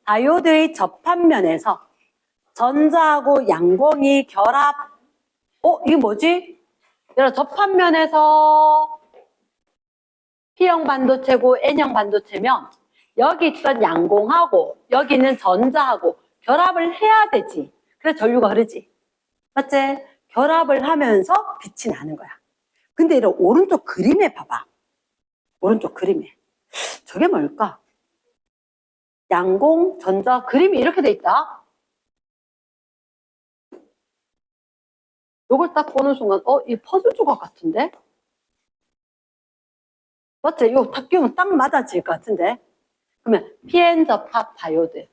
다이오드의 접합면에서 전자하고 양광이 결합. 이게 뭐지? 얘가 접합면에서 P형 반도체고 N형 반도체면 여기 있던 양광하고 여기 있는 전자하고 결합을 해야 되지. 그래서 전류가 흐르지. 맞지? 결합을 하면서 빛이 나는 거야. 근데 이런 오른쪽 그림에 봐봐. 오른쪽 그림에. 저게 뭘까? 양광, 전자, 그림이 이렇게 돼 있다. 요걸 딱 보는 순간 이 퍼즐 조각 같은데? 맞지? 이거 딱 끼우면 딱 맞아질 것 같은데? 그러면 PN 접합 다이오드.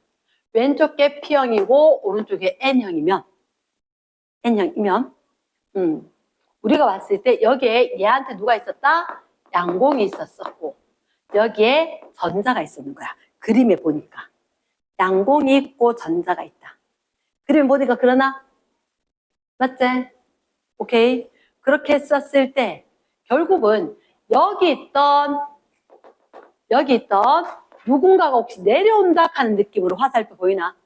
왼쪽 게 P형이고 오른쪽에 N형이면 우리가 봤을 때 여기에 얘한테 누가 있었다? 양광이 있었었고 여기에 전자가 있었는 거야. 그림에 보니까 양광이 있고 전자가 있다. 그림에 보니까 그러나? 맞지? 오케이. 그렇게 했었을 때 결국은 여기 있던 누군가가 혹시 내려온다 하는 느낌으로 화살표 보이나?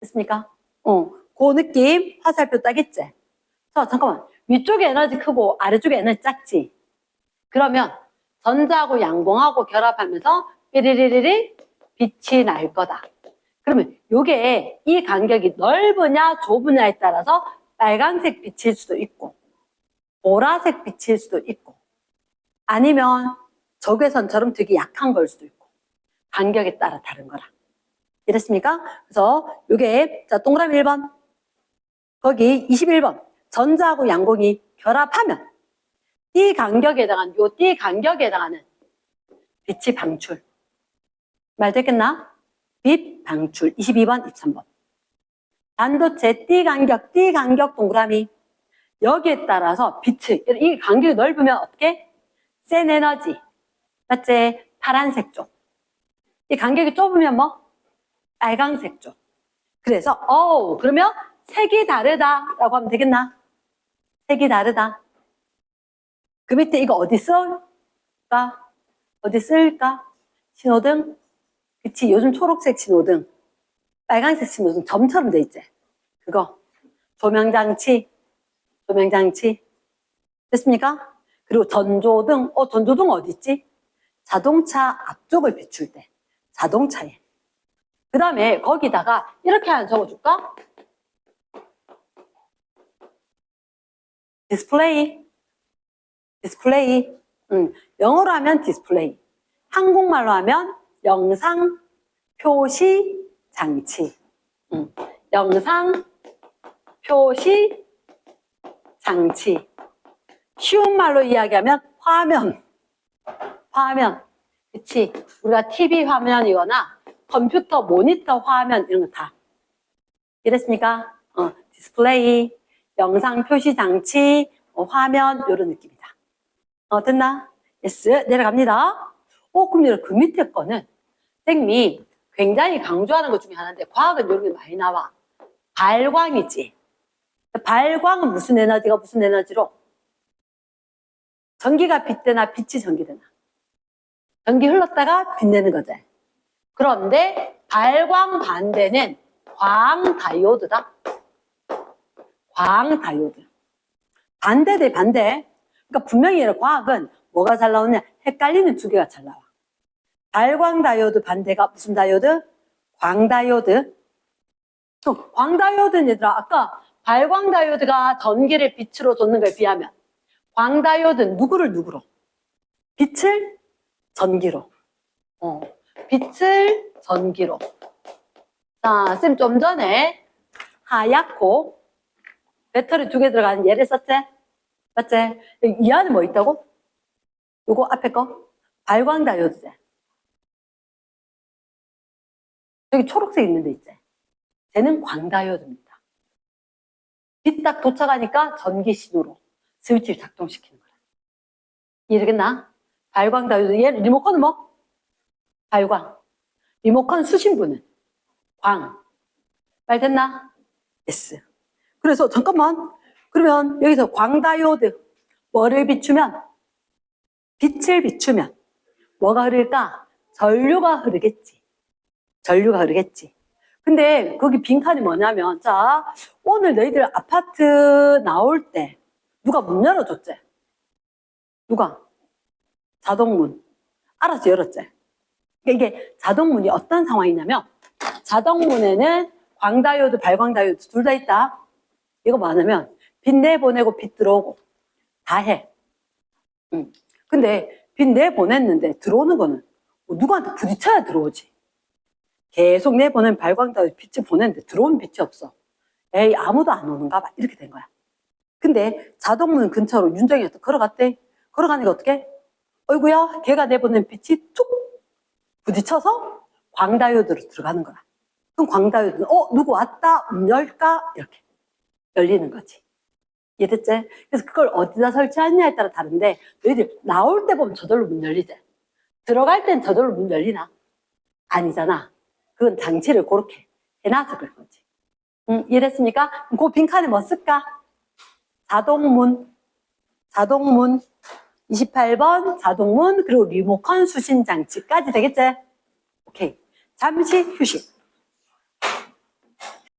됐습니까? 그 느낌 화살표 딱 있지? 자, 잠깐만. 위쪽에 에너지 크고 아래쪽에 에너지 작지? 그러면 전자하고 양광하고 결합하면서 삐리리리리 빛이 날 거다. 그러면 요게 이 간격이 넓으냐 좁으냐에 따라서 빨간색 빛일 수도 있고 보라색 빛일 수도 있고 아니면 적외선처럼 되게 약한 걸 수도 있고 간격에 따라 다른 거라. 이랬습니까? 그래서 요게 자 동그라미 1번 거기 21번 전자하고 양광이 결합하면 띠 간격에 해당하는 요 띠 간격에 해당하는 빛이 방출. 말 됐겠나? 빛 방출 22번, 23번. 반도체 띠 간격 동그라미. 여기에 따라서 빛을, 이 간격이 넓으면 어떻게? 센 에너지. 맞지? 파란색 쪽. 이 간격이 좁으면 뭐? 빨강색 쪽. 그래서, 그러면 색이 다르다라고 하면 되겠나? 색이 다르다. 그 밑에 이거 어디 쓸까? 어디 쓸까? 신호등? 그치, 요즘 초록색 신호등, 빨간색 신호등 점처럼 돼 있지. 그거. 조명장치. 됐습니까? 그리고 전조등. 전조등 어디 있지? 자동차 앞쪽을 비출 때. 자동차에. 그 다음에 거기다가 이렇게 하나 적어줄까? 디스플레이. 영어로 하면 디스플레이. 한국말로 하면 영상 표시 장치. 영상 표시 장치. 쉬운 말로 이야기하면 화면. 그치? 우리가 TV 화면이거나 컴퓨터 모니터 화면 이런 거 다. 이랬습니까? 디스플레이, 영상 표시 장치, 화면 이런 느낌이다. 됐나? 예스. 내려갑니다. 그럼 그 밑에 거는 선생님이 굉장히 강조하는 것 중에 하나인데 과학은 이런 게 많이 나와. 발광이지. 발광은 무슨 에너지가 무슨 에너지로? 전기가 빛되나 빛이 전기되나? 전기 흘렀다가 빛내는 거지. 그런데 발광 반대는 광다이오드다. 광다이오드. 반대 대 반대. 그러니까 분명히 과학은 뭐가 잘 나오냐? 헷갈리는 두 개가 잘 나와. 발광다이오드 반대가 무슨 다이오드? 광다이오드. 광다이오드는 얘들아, 아까 발광다이오드가 전기를 빛으로 줬는 걸 비하면 광다이오드는 누구로? 빛을 전기로. 빛을 전기로. 자, 쌤 좀 전에 하얗고 배터리 2개 들어가는 얘를 썼지? 맞지? 이 안에 뭐 있다고? 요거 앞에 거? 발광다이오드지. 여기 초록색 있는 데 있지? 쟤는 광다이오드입니다. 빛 딱 도착하니까 전기 신호로 스위치를 작동시키는 거야. 이해되겠나? 발광다이오드. 얘 리모컨은 뭐? 발광. 리모컨 수신부는 광. 말 됐나? 예스. 그래서 잠깐만. 그러면 여기서 광다이오드 뭐를 비추면? 빛을 비추면 뭐가 흐를까? 전류가 흐르겠지. 근데 거기 빈칸이 뭐냐면, 자, 오늘 너희들 아파트 나올 때 누가 문 열어줬지? 누가? 자동문. 알아서 열었지? 이게 자동문이 어떤 상황이냐면, 자동문에는 광다이오드, 발광다이오드 둘 다 있다. 이거 뭐냐면 빛 내보내고 빛 들어오고 다 해. 근데 빛 내보냈는데 들어오는 거는 뭐 누구한테 부딪혀야 들어오지. 계속 내보낸 발광다이오드 빛을 보냈는데 들어오는 빛이 없어. 에이, 아무도 안 오는가 봐. 이렇게 된 거야. 근데 자동문 근처로 윤정이가 또 걸어갔대. 걸어가니까 어떻게? 어이구야, 걔가 내보낸 빛이 툭 부딪혀서 광다이오드로 들어가는 거야. 그럼 광다이오드는 누구 왔다, 문 열까? 이렇게 열리는 거지. 이해됐지? 그래서 그걸 어디다 설치하느냐에 따라 다른데, 너희들 나올 때 보면 저절로 문 열리지? 들어갈 땐 저절로 문 열리나? 아니잖아. 그건 장치를 그렇게 해놔서 그런 거지. 이해됐습니까? 그 빈칸에 뭐 쓸까? 자동문. 28번 자동문, 그리고 리모컨 수신 장치까지 되겠지? 오케이. 잠시 휴식.